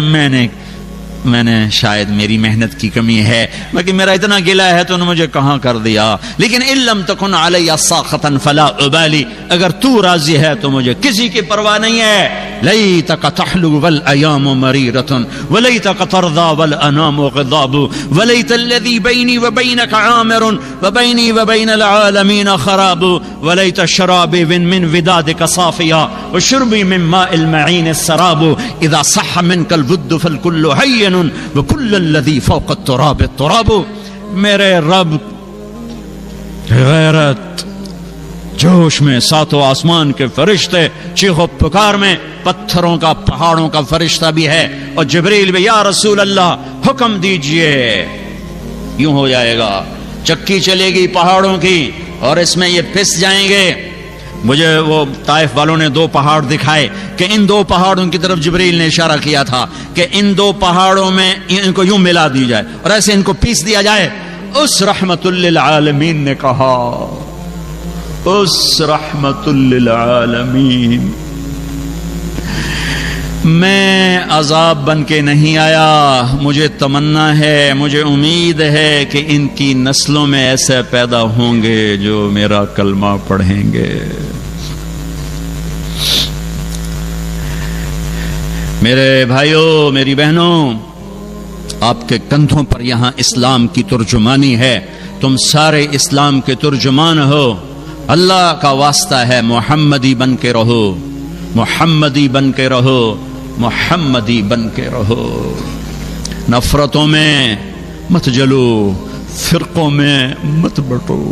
میں نے شاید میری محنت کی کمی ہے، لیکن میرا اتنا گلا ہے تو نے مجھے کہاں کر دیا. لیکن ان لم تکن علی ساخطا فلا ابالی، اگر تو راضی ہے تو مجھے کسی کی پرواہ نہیں ہے. لیتک تحلو والایام مریرۃ ولیتک ترضی والانام غضاب ولیت الذی بینی وبینک عامر وبینی وبین العالمین خراب ولیت شرابی من ودادک صافیا وشربی من ماء المعین السراب اذا صح منک الود فالکل حین وکل الذی فوق التراب التراب. میرے رب غیرت جوش میں ساتوں آسمان کے فرشتے چیخ و پکار میں، پتھروں کا پہاڑوں کا فرشتہ بھی ہے، اور جبریل بھی یا رسول اللہ حکم دیجئے. یوں ہو جائے گا، چکی چلے گی پہاڑوں کی اور اس میں یہ پس جائیں گے. مجھے وہ طائف والوں نے 2 پہاڑ دکھائے کہ ان 2 پہاڑوں کی طرف جبریل نے اشارہ کیا تھا کہ ان 2 پہاڑوں میں ان کو یوں ملا دی جائے اور ایسے ان کو پیس دیا جائے. اس رحمت للعالمین نے کہا، اس رحمت للعالمین، میں عذاب بن کے نہیں آیا، مجھے تمنا ہے، مجھے امید ہے کہ ان کی نسلوں میں ایسے پیدا ہوں گے جو میرا کلمہ پڑھیں گے. میرے بھائیوں، میری بہنوں، آپ کے کندھوں پر یہاں اسلام کی ترجمانی ہے، تم سارے اسلام کے ترجمان ہو، اللہ کا واسطہ ہے محمدی بن کے رہو، محمدی بن کے رہو، محمدی بن کے رہو، نفرتوں میں مت جلو، فرقوں میں مت بٹو،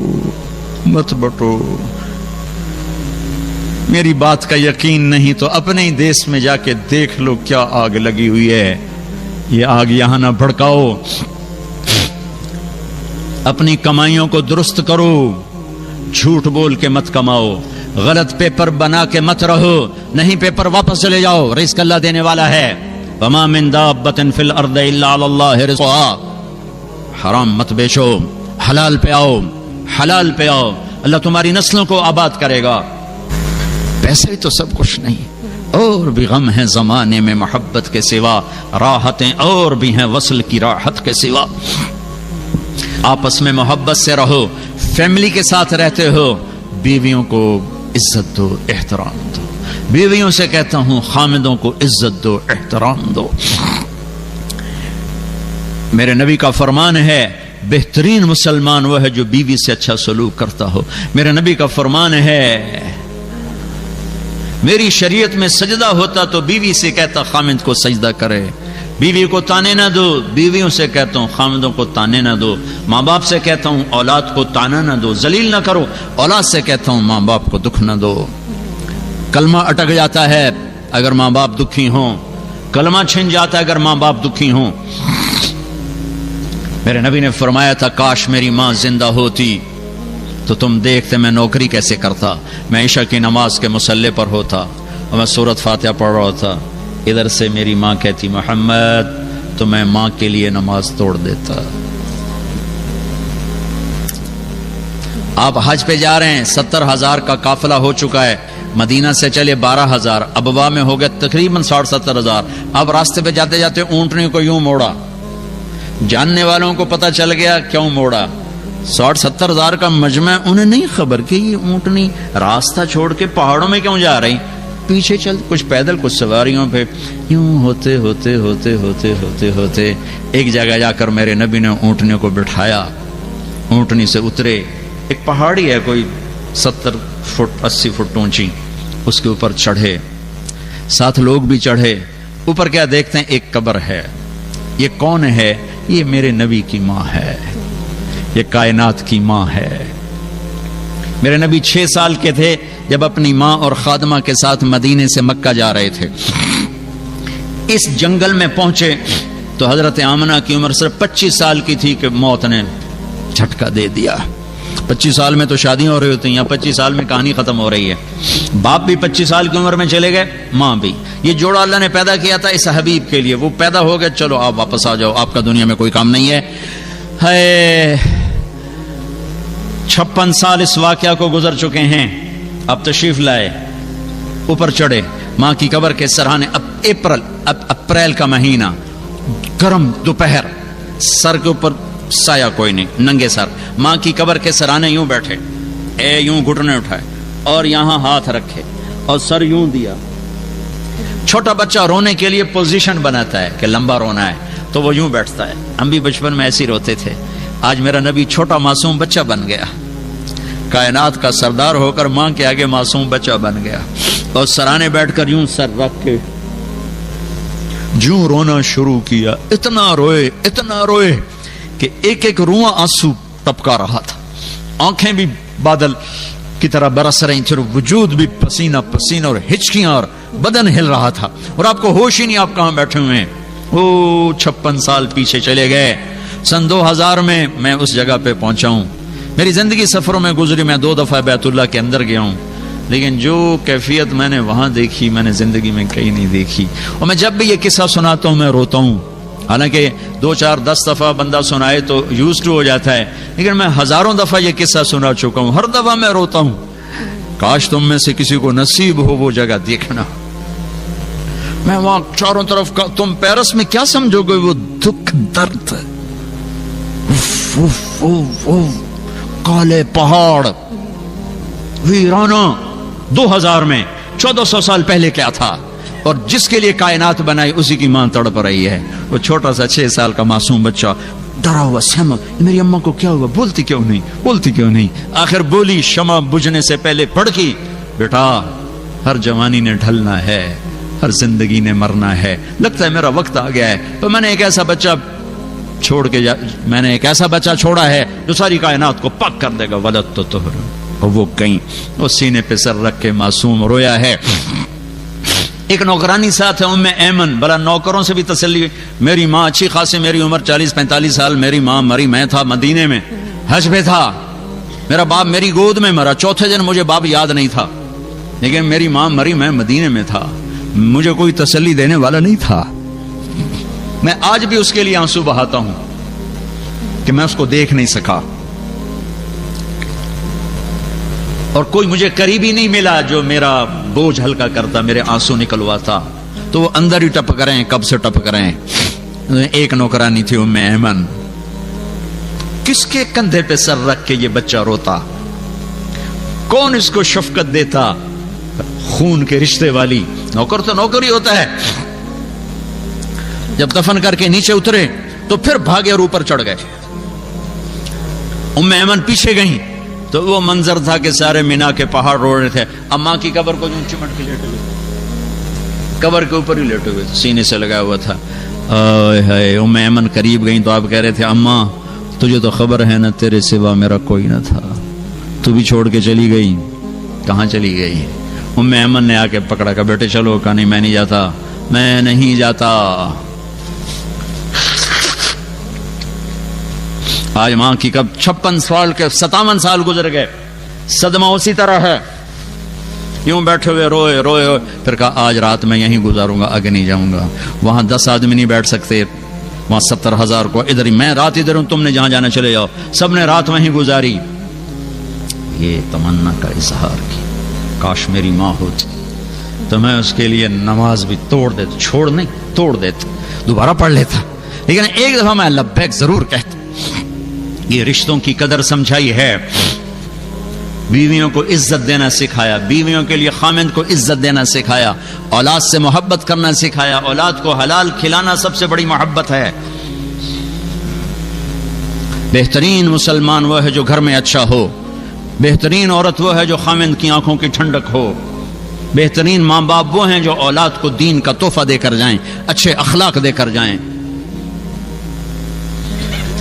مت بٹو۔ میری بات کا یقین نہیں تو اپنے ہی دیس میں جا کے دیکھ لو کیا آگ لگی ہوئی ہے، یہ آگ یہاں نہ بھڑکاؤ، اپنی کمائیوں کو درست کرو، جھوٹ بول کے مت کماؤ، غلط پیپر بنا کے مت رہو، نہیں پیپر واپس چلے جاؤ، رزق اللہ دینے والا ہے، وما من دابۃ فی الارض الا علی اللہ رزقها، حرام مت بیچو، حلال پہ آؤ، حلال پہ آؤ، اللہ تمہاری نسلوں کو آباد کرے گا۔ پیسے تو سب کچھ نہیں، اور بھی غم ہیں زمانے میں محبت کے سوا، راحتیں اور بھی ہیں وصل کی راحت کے سوا۔ آپس میں محبت سے رہو، فیملی کے ساتھ رہتے ہو، بیویوں کو عزت دو، احترام دو، بیویوں سے کہتا ہوں خامدوں کو عزت دو، احترام دو۔ میرے نبی کا فرمان ہے بہترین مسلمان وہ ہے جو بیوی سے اچھا سلوک کرتا ہو۔ میرے نبی کا فرمان ہے میری شریعت میں سجدہ ہوتا تو بیوی سے کہتا خامد کو سجدہ کرے، بیوی کو تانے نہ دو، بیویوں سے کہتا ہوں خامدوں کو تانے نہ دو، ماں باپ سے کہتا ہوں اولاد کو تانا نہ دو، ذلیل نہ کرو، اولاد سے کہتا ہوں ماں باپ کو دکھ نہ دو۔ کلمہ اٹک جاتا ہے اگر ماں باپ دکھی ہوں، کلمہ چھن جاتا ہے اگر ماں باپ دکھی ہوں۔ میرے نبی نے فرمایا تھا کاش میری ماں زندہ ہوتی تو تم دیکھتے میں نوکری کیسے کرتا، میں عشاء کی نماز کے مصلی پر ہوتا اور میں سورۃ فاتحہ پڑھ رہا تھا، ادھر سے میری ماں کہتی محمد، تو میں ماں کے لیے نماز توڑ دیتا۔ آپ حج پہ جا رہے ہیں، 70,000 کا قافلہ ہو چکا ہے، مدینہ سے چلے 12,000، ابوا میں ہو گیا تقریباً 60-70,000۔ اب راستے پہ جاتے جاتے اونٹنی کو یوں موڑا، جاننے والوں کو پتہ چل گیا کیوں موڑا، 60-70,000 کا مجمع، انہیں نہیں خبر کہ یہ اونٹنی راستہ چھوڑ کے پہاڑوں میں کیوں جا رہی، پیچھے چل کچھ پیدل کچھ سواریوں پہ، یوں ہوتے ہوتے ہوتے ہوتے ہوتے ہوتے ایک جگہ جا کر میرے نبی نے اونٹنی کو بٹھایا، اونٹنی سے اترے، ایک پہاڑی ہے کوئی 70 فٹ 80 فٹ اونچی، اس کے اوپر چڑھے، ساتھ لوگ بھی چڑھے، اوپر کیا دیکھتے ہیں ایک قبر ہے، یہ کون ہے؟ یہ میرے نبی کی ماں ہے، یہ کائنات کی ماں ہے۔ میرے نبی 6 سال کے تھے جب اپنی ماں اور خادمہ کے ساتھ مدینے سے مکہ جا رہے تھے، اس جنگل میں پہنچے تو حضرت آمنہ کی عمر صرف 25 سال کی تھی کہ موت نے جھٹکا دے دیا۔ 25 سال میں تو شادیاں ہو رہی ہوتی ہیں، یا 25 سال میں کہانی ختم ہو رہی ہے۔ باپ بھی 25 سال کی عمر میں چلے گئے، ماں بھی۔ یہ جوڑا اللہ نے پیدا کیا تھا اس حبیب کے لیے، وہ پیدا ہو گئے، چلو آپ واپس آ جاؤ، آپ کا دنیا میں کوئی کام نہیں ہے۔ 56 سال اس واقعہ کو گزر چکے ہیں، اب تشریف لائے، اوپر چڑھے، ماں کی قبر کے سرحانے، اب اپریل کا مہینہ، گرم دوپہر، سر کے اوپر سایہ کوئی نہیں، ننگے سر، ماں کی قبر کے سرانے یوں بیٹھے، یوں گھٹنے اٹھائے اور یہاں ہاتھ رکھے اور سر یوں دیا۔ چھوٹا بچہ رونے کے لیے پوزیشن بناتا ہے کہ لمبا رونا ہے تو وہ یوں بیٹھتا ہے، ہم بھی بچپن میں ایسے روتے تھے۔ آج میرا نبی چھوٹا معصوم بچہ بن گیا، کائنات کا سردار ہو کر ماں کے آگے معصوم بچہ بن گیا، اور سرانے بیٹھ کر یوں سر رکھ کے جو رونا شروع کیا، اتنا روئے کہ ایک ایک رواں آنسو ٹپکا رہا تھا، آنکھیں بھی بادل کی طرح برس رہی تھی، وجود بھی پسینہ پسینہ اور ہچکیاں اور بدن ہل رہا تھا، اور آپ کو ہوش ہی نہیں آپ کہاں بیٹھے ہوئے ہیں۔ 56 سال پیچھے چلے گئے، سن 2000 میں اس جگہ پہ پہنچا ہوں۔ میری زندگی سفروں میں گزری، میں 2 دفعہ بیت اللہ کے اندر گیا ہوں، لیکن جو کیفیت میں نے وہاں دیکھی میں نے زندگی میں کہیں نہیں دیکھی۔ اور میں جب بھی یہ قصہ سناتا ہوں میں روتا ہوں، حالانکہ 2 4 10 دفعہ بندہ سنائے تو یوزڈ ہو جاتا ہے، لیکن میں ہزاروں دفعہ یہ قصہ سنا چکا ہوں، ہر دفعہ میں روتا ہوں۔ کاش تم میں سے کسی کو نصیب ہو وہ جگہ دیکھنا۔ میں وہاں چاروں طرف کا، تم پیرس میں کیا سمجھو گے، وہ دکھ درد، کالے پہاڑ، ویرانہ۔ 2000 میں 1400 سال پہلے کیا تھا؟ اور جس کے لیے کائنات بنائی اسی کی ماں تڑپ رہی ہے. وہ چھوٹا سا 6 سال کا معصوم بچہ ڈرا ہوا سہما, میری اماں کو کیا ہوا, بولتی کیوں نہیں. آخر بولی, شمع بجھنے سے پہلے پڑکی, بیٹا ہر جوانی نے ڈھلنا ہے, ہر زندگی نے مرنا ہے, لگتا ہے میرا وقت آ گیا ہے, تو میں نے ایک ایسا بچہ چھوڑا ہے جو ساری کائنات کو پاک کر دے گا. ولد تو اور وہ کہیں وہ سینے پہ سر رکھ کے معصوم رویا ہے. ایک نوکرانی ساتھ ہے ام ایمن, بلا نوکروں سے بھی تسلی, میری ماں اچھی خاصی, میری عمر 40-45 سال, میری ماں مری, میں تھا مدینے میں حج پہ تھا, میرا باپ میری گود میں مرا, چوتھے دن مجھے باپ یاد نہیں تھا, لیکن میری ماں مری, میں مدینے میں تھا, مجھے کوئی تسلی دینے والا نہیں تھا. میں آج بھی اس کے لیے آنسو بہاتا ہوں کہ میں اس کو دیکھ نہیں سکا, اور کوئی مجھے قریبی نہیں ملا جو میرا بوجھ ہلکا کرتا, میرے آنسو نکلواتا, تو وہ اندر ہی ٹپک رہے ہیں. کب سے ٹپک رہے ہیں. ایک نوکرانی تھی ام ایمن, کس کے کندھے پہ سر رکھ کے یہ بچہ روتا, کون اس کو شفقت دیتا, خون کے رشتے والی نوکر تو نوکر ہی ہوتا ہے. جب دفن کر کے نیچے اترے تو پھر بھاگے اور اوپر چڑھ گئے. ام ایمن پیچھے گئیں تو وہ منظر تھا کہ سارے مینا کے پہاڑ رو رہے تھے. اماں کی قبر کو چمٹ کے لیٹے ہوئے, قبر کے اوپر ہی لیٹے ہوئے, سینے سے لگا ہوا تھا. ام ایمن قریب گئیں تو آپ کہہ رہے تھے, اماں تجھے تو خبر ہے نا تیرے سوا میرا کوئی نہ تھا, تو بھی چھوڑ کے چلی گئی. کہاں چلی گئی؟ ام ایمن نے آ کے پکڑا, کہا بیٹے چلو. کہا نہیں, میں نہیں جاتا. آج ماں کی کب 56 سال کے 57 سال گزر گئے, صدمہ اسی طرح ہے. یوں بیٹھے ہوئے روئے, پھر کہا آج رات میں یہیں گزاروں گا, آگے نہیں جاؤں گا. وہاں 10 آدمی نہیں بیٹھ سکتے, وہاں 70,000 کو ادھر ہی, میں رات ادھر ہوں, تم نے جہاں جانا چلے جاؤ. سب نے رات وہیں گزاری. یہ تمنا کا اظہار کی, کاش میری ماں ہوتی تو میں اس کے لیے نماز بھی توڑ دیتا, چھوڑ نہیں توڑ دیتا, دوبارہ پڑھ لیتا, لیکن ایک دفعہ میں لبیک ضرور کہتا. یہ رشتوں کی قدر سمجھائی ہے, بیویوں کو عزت دینا سکھایا, بیویوں کے لیے خامند کو عزت دینا سکھایا, اولاد سے محبت کرنا سکھایا. اولاد کو حلال کھلانا سب سے بڑی محبت ہے. بہترین مسلمان وہ ہے جو گھر میں اچھا ہو, بہترین عورت وہ ہے جو خامند کی آنکھوں کی ٹھنڈک ہو, بہترین ماں باپ وہ ہیں جو اولاد کو دین کا تحفہ دے کر جائیں, اچھے اخلاق دے کر جائیں.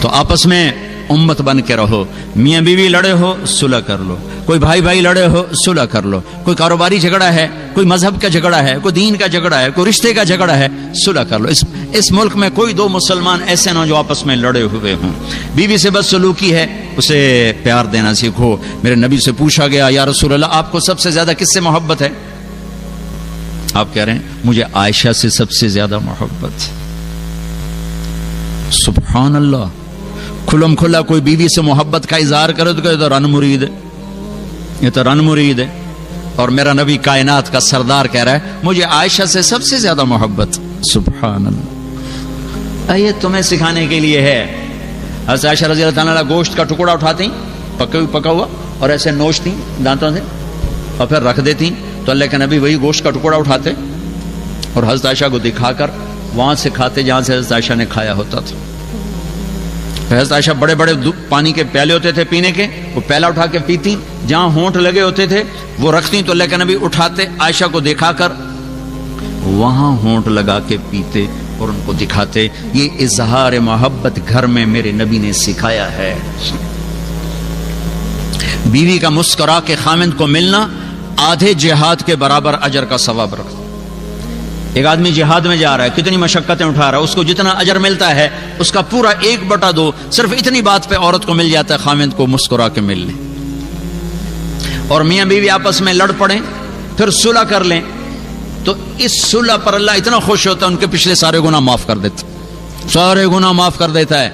تو آپس میں امت بن کے رہو. میاں بیوی لڑے ہو صلح کر لو, کوئی بھائی لڑے ہو صلح کر لو, کوئی کاروباری جھگڑا ہے, کوئی مذہب کا جھگڑا ہے, کوئی دین کا جھگڑا ہے, کوئی رشتے کا جھگڑا ہے, صلح کر لو. اس ملک میں کوئی 2 مسلمان ایسے نہ جو آپس میں لڑے ہوئے ہوں. بیوی سے بدسلوکی ہے, اسے پیار دینا سیکھو. میرے نبی سے پوچھا گیا, یا رسول اللہ آپ کو سب سے زیادہ کس سے محبت ہے؟ آپ کہہ رہے ہیں مجھے عائشہ سے سب سے زیادہ محبت. سبحان اللہ. کھلم کھلا کوئی بیوی سے محبت کا اظہار کرے تو کہے رن مرید ہے, یہ تو رن مرید ہے. اور میرا نبی کائنات کا سردار کہہ رہا ہے مجھے عائشہ سے سب سے زیادہ محبت. سبحان اللہ. یہ تمہیں سکھانے کے لیے ہے. حضرت عائشہ رضی اللہ تعالیٰ گوشت کا ٹکڑا اٹھاتی پکا ہوا اور ایسے نوچتی دانتوں سے اور پھر رکھ دیتی, تو اللہ کے نبی وہی گوشت کا ٹکڑا اٹھاتے اور حضرت عائشہ کو دکھا کر وہاں سے کھاتے جہاں سے حضرت عائشہ نے کھایا ہوتا تھا. حضرت عائشہ بڑے بڑے پانی کے پیالے ہوتے تھے پینے کے, وہ پیالہ اٹھا کے پیتی, جہاں ہونٹ لگے ہوتے تھے وہ رکھتی, تو اللہ کے نبی اٹھاتے عائشہ کو دکھا کر وہاں ہونٹ لگا کے پیتے اور ان کو دکھاتے. یہ اظہار محبت گھر میں میرے نبی نے سکھایا ہے. بیوی کا مسکرا کے خامند کو ملنا آدھے جہاد کے برابر اجر کا ثواب رکھتا. ایک آدمی جہاد میں جا رہا ہے, کتنی مشقتیں اٹھا رہا ہے, اس کو جتنا اجر ملتا ہے اس کا پورا 1/2 صرف اتنی بات پہ عورت کو مل جاتا ہے خامند کو مسکرا کے مل لیں. اور میاں بیوی آپس میں لڑ پڑیں پھر صلح کر لیں تو اس صلح پر اللہ اتنا خوش ہوتا ہے ان کے پچھلے سارے گناہ معاف کر دیتا, سارے گناہ معاف کر دیتا ہے.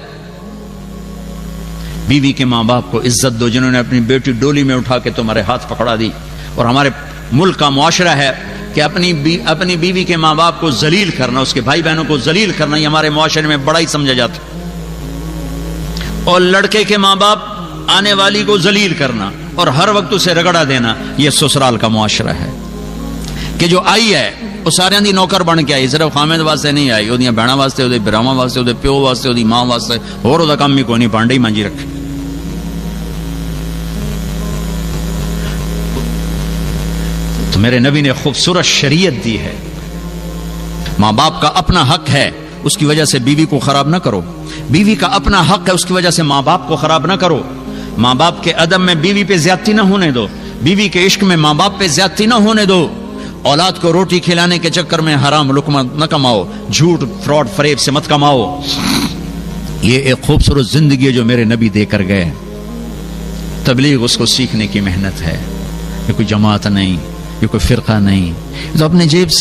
بیوی کے ماں باپ کو عزت دو جنہوں نے اپنی بیٹی ڈولی میں اٹھا کے تمہارے ہاتھ پکڑا دی. اور ہمارے ملک کا معاشرہ ہے کہ اپنی بیوی کے ماں باپ کو ذلیل کرنا, اس کے بھائی بہنوں کو ذلیل کرنا, یہ ہمارے معاشرے میں بڑا ہی سمجھا جاتا. اور لڑکے کے ماں باپ آنے والی کو ذلیل کرنا اور ہر وقت اسے رگڑا دینا, یہ سسرال کا معاشرہ ہے. کہ جو آئی ہے وہ سارے دی نوکر بن کے آئی, صرف خامد واسطے نہیں آئی, وہ بہنوں واسطے, وہ براواں واسطے, وہ پیو واسطے, وہ ماں واسطے, اور وہ کام بھی کوئی نہیں, پانڈے ہی مانجی رکھے. تو میرے نبی نے خوبصورت شریعت دی ہے. ماں باپ کا اپنا حق ہے, اس کی وجہ سے بیوی کو خراب نہ کرو. بیوی کا اپنا حق ہے, اس کی وجہ سے ماں باپ کو خراب نہ کرو. ماں باپ کے ادب میں بیوی پہ زیادتی نہ ہونے دو, بیوی کے عشق میں ماں باپ پہ زیادتی نہ ہونے دو. اولاد کو روٹی کھلانے کے چکر میں حرام لقمہ نہ کماؤ, جھوٹ فراڈ فریب سے مت کماؤ. یہ ایک خوبصورت زندگی ہے جو میرے نبی دے کر گئے. تبلیغ اس کو سیکھنے کی محنت ہے. یہ کوئی جماعت نہیں, یہ کوئی فرقہ نہیں, تو اپنے جیب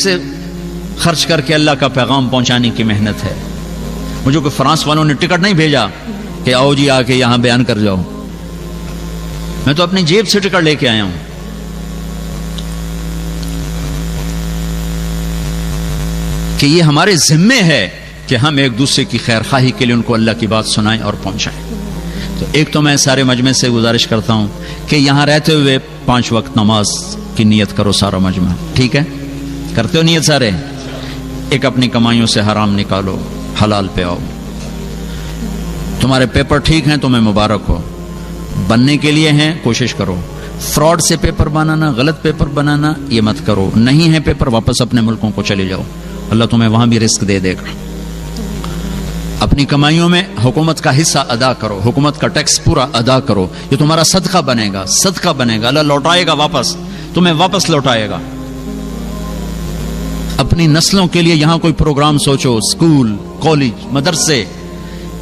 سے خرچ کر کے اللہ کا پیغام پہنچانے کی محنت ہے. مجھے کوئی فرانس والوں نے ٹکٹ نہیں بھیجا کہ آؤ جی آ کے یہاں بیان کر جاؤ. میں تو اپنی جیب سے ٹکٹ لے کے آیا ہوں. کہ یہ ہمارے ذمے ہے کہ ہم ایک دوسرے کی خیر خواہی کے لیے ان کو اللہ کی بات سنائیں اور پہنچائیں. تو ایک تو میں سارے مجمع سے گزارش کرتا ہوں کہ یہاں رہتے ہوئے 5 وقت نماز کی نیت کرو سارا مجمع, ٹھیک ہے؟ کرتے ہو نیت سارے؟ ایک اپنی کمائیوں سے حرام نکالو, حلال پہ آؤ. تمہارے پیپر ٹھیک ہیں تمہیں مبارک ہو, بننے کے لیے ہیں کوشش کرو. فراڈ سے پیپر بنانا, غلط پیپر بنانا یہ مت کرو. نہیں ہے پیپر واپس اپنے ملکوں کو چلے جاؤ, اللہ تمہیں وہاں بھی رزق دے دے گا. اپنی کمائیوں میں حکومت کا حصہ ادا کرو, حکومت کا ٹیکس پورا ادا کرو. یہ تمہارا صدقہ بنے گا, اللہ لوٹائے گا واپس, تمہیں واپس لوٹائے گا. اپنی نسلوں کے لیے یہاں کوئی پروگرام سوچو, اسکول, کالج, مدرسے.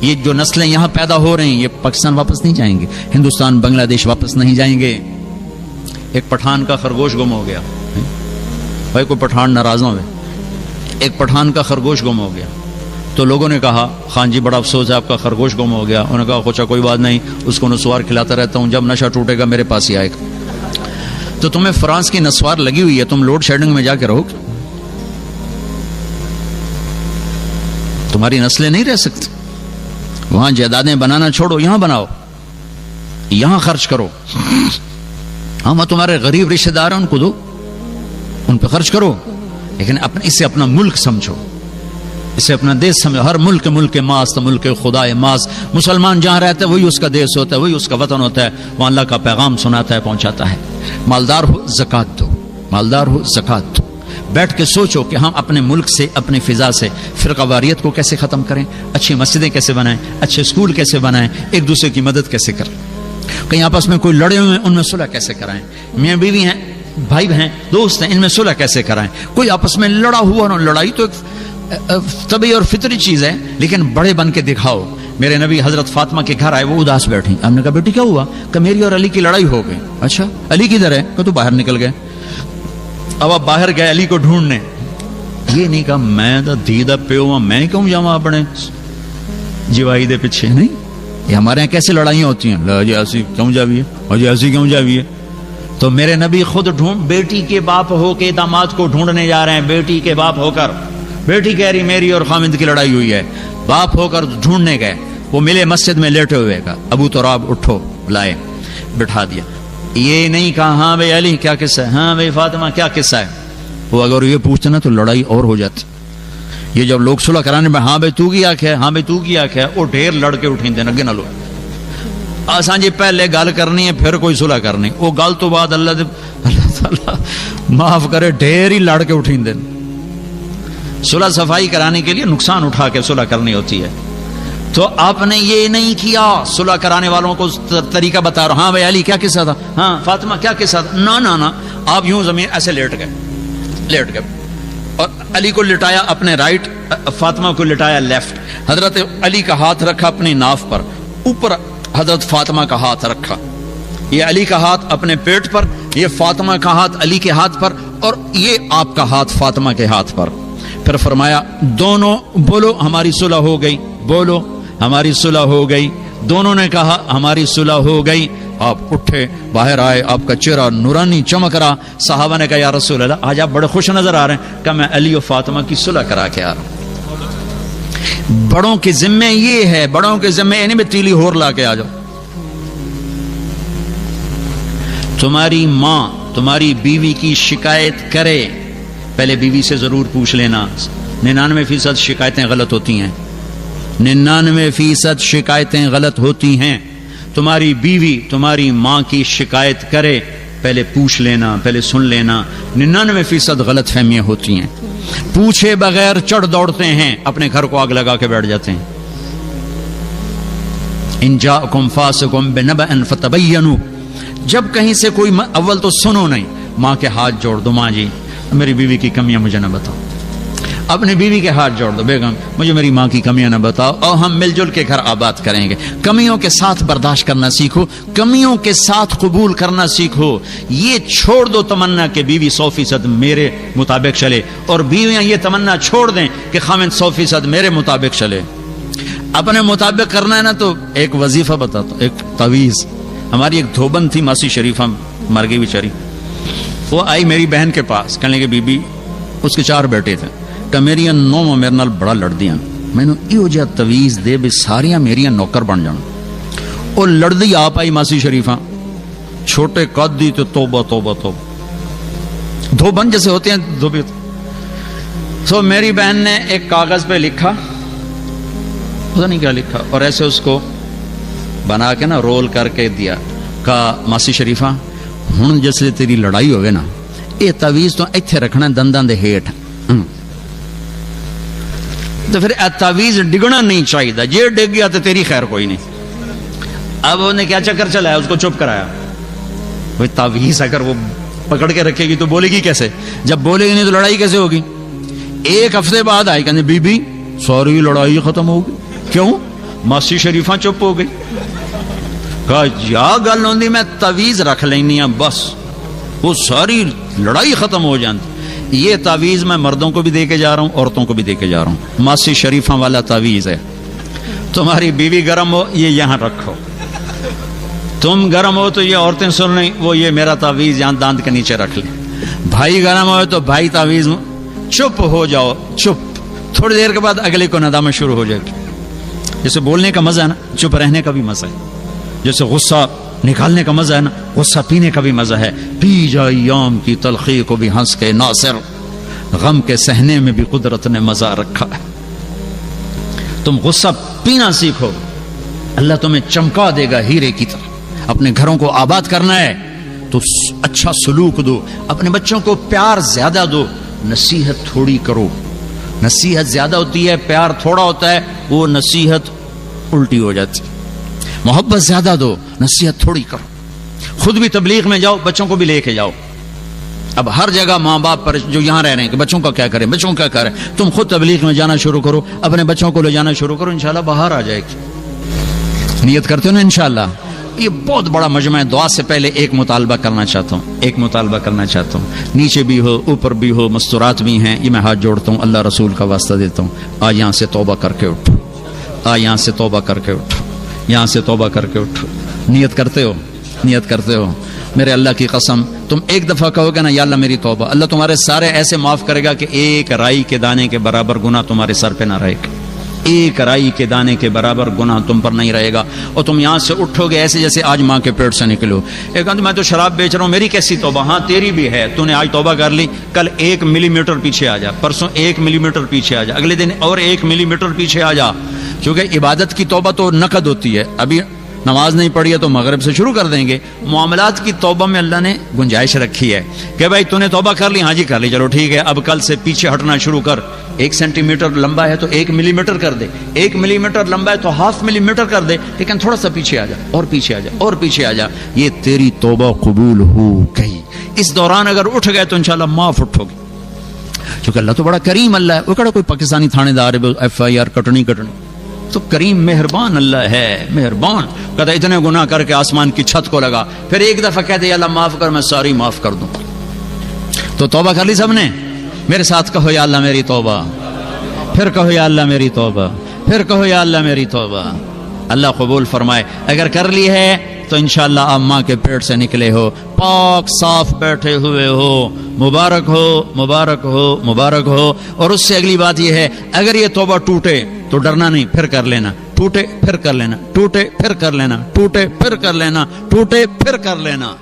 یہ جو نسلیں یہاں پیدا ہو رہی ہیں یہ پاکستان واپس نہیں جائیں گے, ہندوستان, بنگلہ دیش واپس نہیں جائیں گے. ایک پٹھان کا خرگوش گم ہو گیا. بھائی کوئی پٹھان ناراض نہ ہوئے, ایک پٹھان کا خرگوش گم ہو گیا. تو لوگوں نے کہا خان جی بڑا افسوس ہے آپ کا خرگوش گم ہو گیا. انہوں نے کہا خوچا کوئی بات نہیں, اس کو نسوار کھلاتا رہتا ہوں, جب نشہ ٹوٹے گا میرے پاس ہی آئے گا. تو تمہیں فرانس کی نسوار لگی ہوئی ہے, تم لوڈ شیڈنگ میں جا کے رہو, تمہاری نسلیں نہیں رہ سکتی. وہاں جائیدادیں بنانا چھوڑو, یہاں بناؤ, یہاں خرچ کرو. ہاں وہ تمہارے غریب رشتہ دار ہیں ان کو دو, ان پہ خرچ کرو, لیکن اسے اپنا ملک سمجھو, اسے اپنا دیش سمجھو. ہر ملک ماست, ملک خدا ماست. مسلمان جہاں رہتا ہے وہی اس کا دیش ہوتا ہے, وہی اس کا وطن ہوتا ہے, وہاں اللہ کا پیغام سناتا ہے, پہنچاتا ہے. مالدار ہو زکوٰۃ دو, مالدار ہو زکوٰۃ دو. بیٹھ کے سوچو کہ ہم اپنے ملک سے, اپنی فضا سے فرقہ واریت کو کیسے ختم کریں, اچھی مسجدیں کیسے بنائیں, اچھے اسکول کیسے بنائیں, ایک دوسرے کی مدد کیسے کریں. کہیں آپس میں کوئی لڑے ہوئے ہیں ان میں صلح کیسے کرائیں, میاں بیوی ہیں, بھائی ہیں, دوست ہیں, ان میں صلح کیسے کرائیں. کوئی آپس میں لڑا ہوا نہ, لڑائی تو ایک طبعی اور فطری چیز ہے, لیکن بڑے بن کے دکھاؤ. میرے نبی حضرت فاطمہ کے گھر آئے, وہ اداس بیٹھی. ہم نے کہا بیٹی کیا ہوا؟ کہ میری اور علی کی لڑائی ہو گئی. اچھا علی کدھر ہے؟ کہ تو باہر نکل گئے. اب آپ باہر گئے علی کو ڈھونڈنے. یہ نہیں کہا میں تو دیدہ پیو ہوں, میں کیوں جاؤں اپنے جوائی دے پیچھے. نہیں, یہ ہمارے یہاں کیسے لڑائیاں ہوتی ہیں, جی ایسی کیوں جاویے, اور جی ایسی کیوں جاویے. تو میرے نبی خود بیٹی کے باپ ہو کے داماد کو ڈھونڈنے جا رہے ہیں. بیٹی کے باپ ہو کر, بیٹی کہہ رہی میری اور خامد کی لڑائی ہوئی ہے, باپ ہو کر ڈھونڈنے گئے. وہ ملے مسجد میں لیٹے ہوئے, کا ابو تراب اٹھو, لائے, بٹھا دیا. یہ نہیں کہا ہاں بھائی علی کیا قصہ ہے, ہاں بھائی فاطمہ کیا قصہ ہے. وہ اگر یہ پوچھتے نا تو لڑائی اور ہو جاتی. یہ جب لوگ صلح کرانے میں ہاں بھائی تو کی آنکھ ہے, ہاں بھائی تو کی آنکھ ہے, وہ ڈھیر لڑ کے اٹھیں دے نگے نہ لو. آسان جی پہلے گل کرنی ہے پھر کوئی صلح کرنی, وہ گل تو بعد اللہ تعالیٰ معاف کرے ڈھیر ہی لڑ کے اٹھیں دے. صلح صفائی کرانے کے لیے نقصان اٹھا کے صلح کرنی ہوتی ہے. تو آپ نے یہ نہیں کیا, صلح کرانے والوں کو طریقہ بتا رہا, ہاں بھائی علی کیا قصہ تھا, ہاں فاطمہ کیا قصہ تھا. نہ آپ یوں زمین ایسے لیٹ گئے اور علی کو لٹایا اپنے رائٹ, فاطمہ کو لٹایا لیفٹ. حضرت علی کا ہاتھ رکھا اپنی ناف پر, اوپر حضرت فاطمہ کا ہاتھ رکھا. یہ علی کا ہاتھ اپنے پیٹ پر, یہ فاطمہ کا ہاتھ علی کے ہاتھ پر, اور یہ آپ کا ہاتھ فاطمہ کے ہاتھ پر. پھر فرمایا دونوں بولو ہماری صلح ہو گئی, بولو ہماری صلح ہو گئی. دونوں نے کہا ہماری صلح ہو گئی. آپ اٹھے, باہر آئے, آپ کا چہرہ نورانی چمک رہا. صحابہ نے کہا یا رسول اللہ آج آپ بڑے خوش نظر آ رہے ہیں. کہ میں علی و فاطمہ کی صلح کرا کے آ رہا ہوں. بڑوں کے ذمے یہ ہے, بڑوں کے ذمے نہیں میں تیلی ہور لا کے آ جاؤ. تمہاری ماں تمہاری بیوی کی شکایت کرے، پہلے بیوی سے ضرور پوچھ لینا. 99% شکایتیں غلط ہوتی ہیں، 99% شکایتیں غلط ہوتی ہیں. تمہاری بیوی تمہاری ماں کی شکایت کرے، پہلے پوچھ لینا، پہلے سن لینا. 99% غلط فہمیاں ہوتی ہیں. پوچھے بغیر چڑھ دوڑتے ہیں، اپنے گھر کو آگ لگا کے بیٹھ جاتے ہیں. ان جاءکم فاسق بنبأ فتبینوا، جب کہیں سے کوئی اول تو سنو نہیں، ماں کے ہاتھ جوڑ دو، ماں جی میری بیوی کی کمیاں مجھے نہ بتاؤ. اپنی بیوی کے ہاتھ جوڑ دو، بیگم مجھے میری ماں کی کمیاں نہ بتاؤ، اور ہم مل جل کے گھر آباد کریں گے. کمیوں کے ساتھ برداشت کرنا سیکھو، کمیوں کے ساتھ قبول کرنا سیکھو. یہ چھوڑ دو تمنا کہ بیوی 100% میرے مطابق چلے، اور بیویاں یہ تمنا چھوڑ دیں کہ خامند 100% میرے مطابق چلے. اپنے مطابق کرنا ہے نا تو ایک وظیفہ بتاتا ہوں، ایک تعویذ. ہماری ایک دھوبن تھی ماسی شریفہ، مر گئی بیچاری. وہ آئی میری بہن کے پاس، کہنے لگے بی بی، اس کے 4 بیٹے تھے، کہ میری نو میرے نال بڑا لڑدیاں، میں نے ایو جہا تعویذ دے بھی ساریاں میریاں نوکر بن جان. وہ لڑدی آپ آئی ماسی شریفہ، چھوٹے قد دی تو توبہ توبہ توبہ، دھوبن جیسے ہوتے ہیں دھوبے. سو میری بہن نے ایک کاغذ پہ لکھا، پتہ نہیں کیا لکھا، اور ایسے اس کو بنا کے نا رول کر کے دیا. کہا ماسی شریفہ ہن جسے تیری لڑائی ہوئے نا، یہ تعویذ تو ایتھے رکھنا دنداں دے ہیٹھ، تو پھر تعویذ ڈگنا نہیں چاہیے، جے ڈگ گیا تو تیری خیر کوئی نہیں. اب انہیں کیا چکر چلایا، اس کو چپ کرایا. بھائی تعویذ اگر وہ پکڑ کے رکھے گی تو بولے گی کیسے؟ جب بولے گی نہیں تو لڑائی کیسے ہوگی؟ 1 ہفتے بعد آئی کہ بی بی سوری لڑائی ختم ہوگی. کیوں؟ ماسی شریفہ چپ ہو گئی. کہا یا گل ہوندی میں تعویذ رکھ لینی ہوں بس، وہ ساری لڑائی ختم ہو جاتی. یہ تعویذ میں مردوں کو بھی دے کے جا رہا ہوں، عورتوں کو بھی دے کے جا رہا ہوں. ماسی شریفہ والا تعویذ ہے. تمہاری بیوی گرم ہو یہ یہاں رکھو، تم گرم ہو تو یہ عورتیں سن رہی، وہ یہ میرا تعویذ یہاں دانت کے نیچے رکھ لیں. بھائی گرم ہو تو بھائی تعویذ، چپ ہو جاؤ، چپ. تھوڑی دیر کے بعد اگلے کو ندامت شروع ہو جائے گی. جیسے بولنے کا مزہ ہے نا، چپ رہنے کا بھی مزہ ہے. جیسے غصہ نکالنے کا مزہ ہے نا، غصہ پینے کا بھی مزہ ہے. پی جا ایام کی تلخی کو بھی ہنس کے ناصر، غم کے سہنے میں بھی قدرت نے مزہ رکھا ہے. تم غصہ پینا سیکھو، اللہ تمہیں چمکا دے گا ہیرے کی طرح. اپنے گھروں کو آباد کرنا ہے تو اچھا سلوک دو، اپنے بچوں کو پیار زیادہ دو، نصیحت تھوڑی کرو. نصیحت زیادہ ہوتی ہے، پیار تھوڑا ہوتا ہے، وہ نصیحت الٹی ہو جاتی. محبت زیادہ دو، نصیحت تھوڑی کرو. خود بھی تبلیغ میں جاؤ، بچوں کو بھی لے کے جاؤ. اب ہر جگہ ماں باپ پر جو یہاں رہ رہے ہیں کہ بچوں کا کیا کریں، بچوں کا کیا کریں، تم خود تبلیغ میں جانا شروع کرو، اپنے بچوں کو لے جانا شروع کرو، انشاءاللہ باہر آ جائے گی. نیت کرتے ہو نا انشاءاللہ. یہ بہت بڑا مجمع ہے. دعا سے پہلے ایک مطالبہ کرنا چاہتا ہوں، نیچے بھی ہو اوپر بھی ہو، مستورات بھی ہیں، یہ میں ہاتھ جوڑتا ہوں، اللہ رسول کا واسطہ دیتا ہوں. آج یہاں سے توبہ کر کے اٹھو، یہاں سے توبہ کر کے اٹھو، یہاں سے توبہ کر کے اٹھو. نیت کرتے ہو میرے اللہ کی قسم، تم ایک دفعہ کہو گے نا یا اللہ میری توبہ، اللہ تمہارے سارے ایسے معاف کرے گا کہ ایک رائی کے دانے کے برابر گناہ تمہارے سر پہ نہ رہے گا. ایک رائی کے دانے کے برابر گناہ تم پر نہیں رہے گا. اور تم یہاں سے اٹھو گے ایسے جیسے آج ماں کے پیٹ سے نکلو. ایک میں تو شراب بیچ رہا ہوں، میری کیسی توبہ؟ ہاں تیری بھی ہے، تو نے آج توبہ کر لی، کل 1 ملی میٹر پیچھے آ جا، پرسوں 1 ملی میٹر پیچھے آ جا، اگلے دن اور 1 ملی میٹر پیچھے آ جا. کیونکہ عبادت کی توبہ تو نقد ہوتی ہے. ابھی نماز نہیں پڑھی ہے تو مغرب سے شروع کر دیں گے. معاملات کی توبہ میں اللہ نے گنجائش رکھی ہے کہ بھائی تو نے توبہ کر لی، ہاں جی کر لی، چلو ٹھیک ہے، اب کل سے پیچھے ہٹنا شروع کر. 1 سینٹی میٹر لمبا ہے تو 1 ملی میٹر کر دے، 1 ملی میٹر لمبا ہے تو 0.5 ملی میٹر کر دے، لیکن تھوڑا سا پیچھے آ جا، اور پیچھے آ جا، اور پیچھے آ جا. یہ تیری توبہ قبول ہو گئی. اس دوران اگر اٹھ گئے تو انشاءاللہ معاف اٹھو گے، کیونکہ اللہ تو بڑا کریم اللہ ہے. وہ کہڑا کوئی پاکستانی تھانے دار FIR کٹنی تو کریم مہربان اللہ ہے، مہربان. کہتا اتنے گناہ کر کے آسمان کی چھت کو لگا، پھر ایک دفعہ کہتے یا اللہ معاف کر، میں ساری معاف کر دوں. تو توبہ کر لی سب نے؟ میرے ساتھ کہو یا اللہ میری توبہ، پھر کہو یا اللہ میری توبہ، پھر کہو یا اللہ میری توبہ. اللہ قبول فرمائے. اگر کر لی ہے تو انشاءاللہ آپ ماں کے پیٹ سے نکلے ہو، پاک صاف بیٹھے ہوئے ہو، مبارک ہو، مبارک ہو، مبارک ہو. اور اس سے اگلی بات یہ ہے، اگر یہ توبہ ٹوٹے تو ڈرنا نہیں، پھر کر لینا، ٹوٹے پھر کر لینا، ٹوٹے پھر کر لینا، ٹوٹے پھر کر لینا، ٹوٹے پھر کر لینا.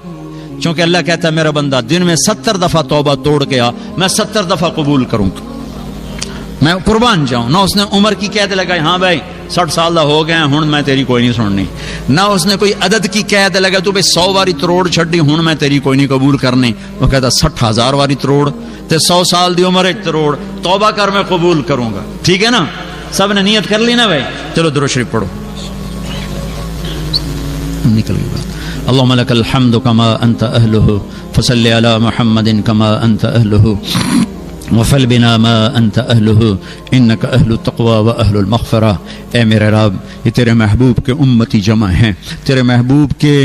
چونکہ اللہ کہتا ہے میرا بندہ دن میں 70 دفعہ توبہ توڑ کے آ، میں 70 دفعہ قبول کروں گا، میں قربان جاؤں۔ نہ اس نے عمر کی قید لگائی، ہاں بھائی 60 سال دا ہو گیا ہن میں تیری کوئی نہیں سننی، نہ اس نے کوئی عدد کی قید لگا تو بھئی 100 واری تروڑ چھڈی ہن میں تیری کوئی نہیں قبول کرنی، وہ کہتا 60,000 واری تروڑ تے 100 سال دی عمر ایک تروڑ، توبہ کر میں قبول کروں گا، ٹھیک ہے نا؟ سب نے نیت کر لی نا بھائی؟ چلو درود شریف پڑھو، نکل گئی بات۔ اللهم لك الحمد كما انت اهله فصل على محمد كما انت اهله وفل بنا ما انت اهله انك اهل التقوى واهل المغفرة۔ اے میرے رب، یہ تیرے محبوب کے امتی جمع ہیں، تیرے محبوب کے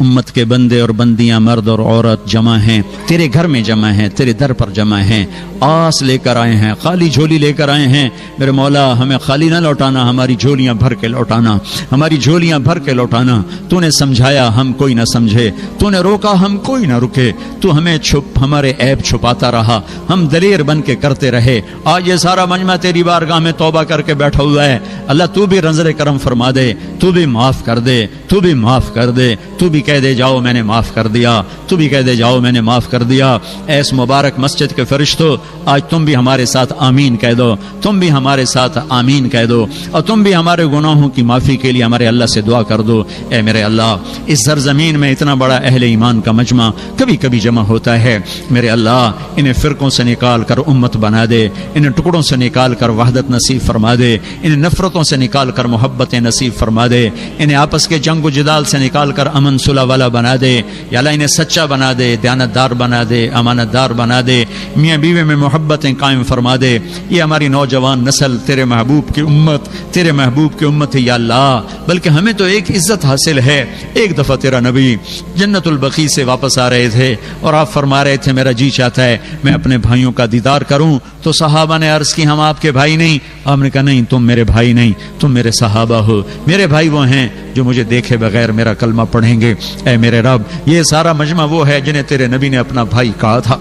امت کے بندے اور بندیاں مرد اور عورت جمع ہیں، تیرے گھر میں جمع ہیں، تیرے در پر جمع ہیں، آس لے کر آئے ہیں، خالی جھولی لے کر آئے ہیں۔ میرے مولا ہمیں خالی نہ لوٹانا، ہماری جھولیاں بھر کے لوٹانا، ہماری جھولیاں بھر کے لوٹانا۔ تو نے سمجھایا ہم کوئی نہ سمجھے، تو نے روکا ہم کوئی نہ رکے، تو ہمیں ہمارے عیب چھپاتا رہا، ہم دلیر بن کے کرتے رہے۔ آج یہ سارا مجمع تیری بارگاہ میں توبہ کر کے بیٹھا ہوا ہے، اللہ تو بھی نظر کرم فرما دے، تو بھی معاف کر دے، تو بھی معاف کر دے، تو بھی کہہ دے جاؤ میں نے معاف کر دیا، تو بھی کہہ دے جاؤ میں نے معاف کر دیا۔ ایس مبارک مسجد کے فرشتوں، آج تم بھی ہمارے ساتھ آمین کہہ دو، تم بھی ہمارے ساتھ آمین کہہ دو، اور تم بھی ہمارے گناہوں کی معافی کے لیے ہمارے اللہ سے دعا کر دو۔ اے میرے اللہ، اس سرزمین میں اتنا بڑا اہل ایمان کا مجمع کبھی کبھی جمع ہوتا ہے، میرے اللہ انہیں فرقوں سے نکال کر امت بنا دے، انہیں ٹکڑوں سے نکال کر وحدت نصیب فرما دے، انہیں نفرتوں سے نکال کر محبت نصیب فرما دے، انہیں آپس کے جنگ و جدال سے نکال کر امن صلح والا بنا دے، یا اللہ انہیں سچا بنا دے، دیانت دار بنا دے، امانت دار بنا دے، میاں بیوی میں محبتیں قائم فرما دے۔ یہ ہماری نوجوان نسل تیرے محبوب کی امت، تیرے محبوب کی امت ہے یا اللہ، بلکہ ہمیں تو ایک عزت حاصل ہے۔ ایک دفعہ تیرا نبی جنت البقیع سے واپس آ رہے تھے اور آپ فرما رہے تھے میرا جی چاہتا ہے میں اپنے بھائیوں کا دیدار کروں، تو صحابہ نے عرض کی ہم آپ کے بھائی نہیں؟ آپ نے کہا نہیں، تم میرے بھائی نہیں، تم میرے صحابہ ہو، میرے بھائی وہ ہیں جو مجھے دیکھے بغیر میرا کلمہ پڑھیں گے۔ اے میرے رب، یہ سارا مجمع وہ ہے جنہیں تیرے نبی نے اپنا بھائی کہا تھا۔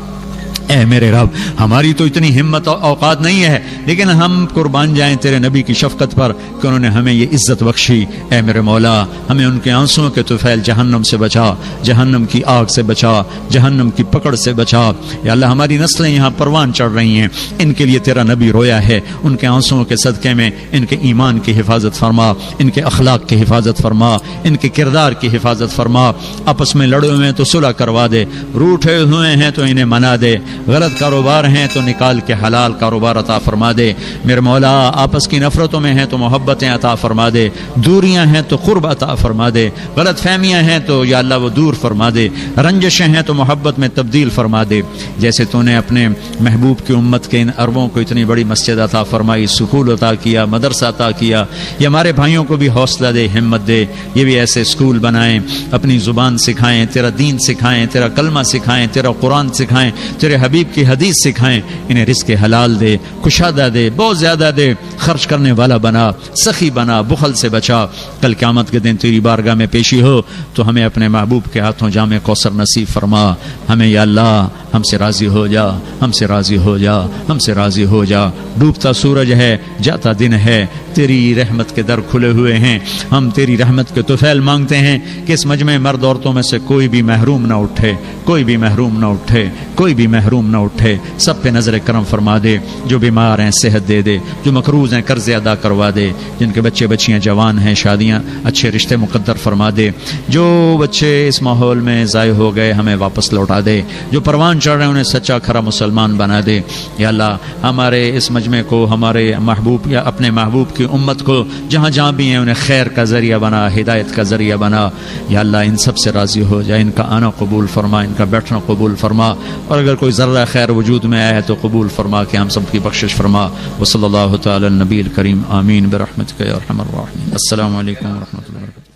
اے میرے رب، ہماری تو اتنی ہمت اور اوقات نہیں ہے، لیکن ہم قربان جائیں تیرے نبی کی شفقت پر کہ انہوں نے ہمیں یہ عزت بخشی۔ اے میرے مولا، ہمیں ان کے آنسوؤں کے طفیل جہنم سے بچا، جہنم کی آگ سے بچا، جہنم کی پکڑ سے بچا۔ یا اللہ، ہماری نسلیں یہاں پروان چڑھ رہی ہیں، ان کے لیے تیرا نبی رویا ہے، ان کے آنسوؤں کے صدقے میں ان کے ایمان کی حفاظت فرما، ان کے اخلاق کی حفاظت فرما، ان کے کردار کی حفاظت فرما۔ آپس میں لڑے ہوئے ہیں تو صلح کروا دے، روٹھے ہوئے ہیں تو انہیں منا دے، غلط کاروبار ہیں تو نکال کے حلال کاروبار عطا فرما دے۔ میرے مولا، آپس کی نفرتوں میں ہیں تو محبتیں عطا فرما دے، دوریاں ہیں تو قرب عطا فرما دے، غلط فہمیاں ہیں تو یا اللہ وہ دور فرما دے، رنجشیں ہیں تو محبت میں تبدیل فرما دے۔ جیسے تو نے اپنے محبوب کی امت کے ان عربوں کو اتنی بڑی مسجد عطا فرمائی، سکول عطا کیا، مدرسہ عطا کیا، یہ ہمارے بھائیوں کو بھی حوصلہ دے، ہمت دے، یہ بھی ایسے سکول بنائیں، اپنی زبان سکھائیں، تیرا دین سکھائیں، تیرا کلمہ سکھائیں، تیرا قرآن سکھائیں، تیرے حبیب کی حدیث سکھائیں، انہیں رزق حلال دے، کشادہ دے، بہت زیادہ دے، خرچ کرنے والا بنا، سخی بنا، بخل سے بچا۔ کل قیامت کے دن تیری بارگاہ میں پیشی ہو تو ہمیں اپنے محبوب کے ہاتھوں جام کوثر نصیب فرما۔ ہمیں یا اللہ ہم سے راضی ہو جا، ہم سے راضی ہو جا، ہم سے راضی ہو جا۔ ڈوبتا سورج ہے، جاتا دن ہے، تیری رحمت کے در کھلے ہوئے ہیں، ہم تیری رحمت کے طفیل مانگتے ہیں کہ اس مجمع مرد عورتوں میں سے کوئی بھی محروم نہ اٹھے، کوئی بھی محروم نہ اٹھے، کوئی بھی محروم نہ اٹھے۔ سب پہ نظر کرم فرما دے، جو بیمار ہیں صحت دے دے، جو مقروض ہیں قرض ادا کروا دے، جن کے بچے بچیاں جوان ہیں شادیاں اچھے رشتے مقدر فرما دے، جو بچے اس ماحول میں ضائع ہو گئے ہمیں واپس لوٹا دے، جو پروان چڑھ رہے ہیں انہیں سچا کھرا مسلمان بنا دے۔ یا اللہ ہمارے اس مجمع کو، ہمارے محبوب یا اپنے محبوب کی امت کو جہاں جہاں بھی ہیں انہیں خیر کا ذریعہ بنا، ہدایت کا ذریعہ بنا۔ یا اللہ ان سب سے راضی ہو جائے، ان کا آنا قبول فرما، ان کا بیٹھنا قبول فرما، اور اگر کوئی ذرہ خیر وجود میں آیا ہے تو قبول فرما کہ ہم سب کی بخشش فرما۔ وصلی اللہ تعالی النبی الکریم، آمین برحمتک یا ارحم الراحمین۔ السلام علیکم ورحمۃ اللہ وبرکاتہ۔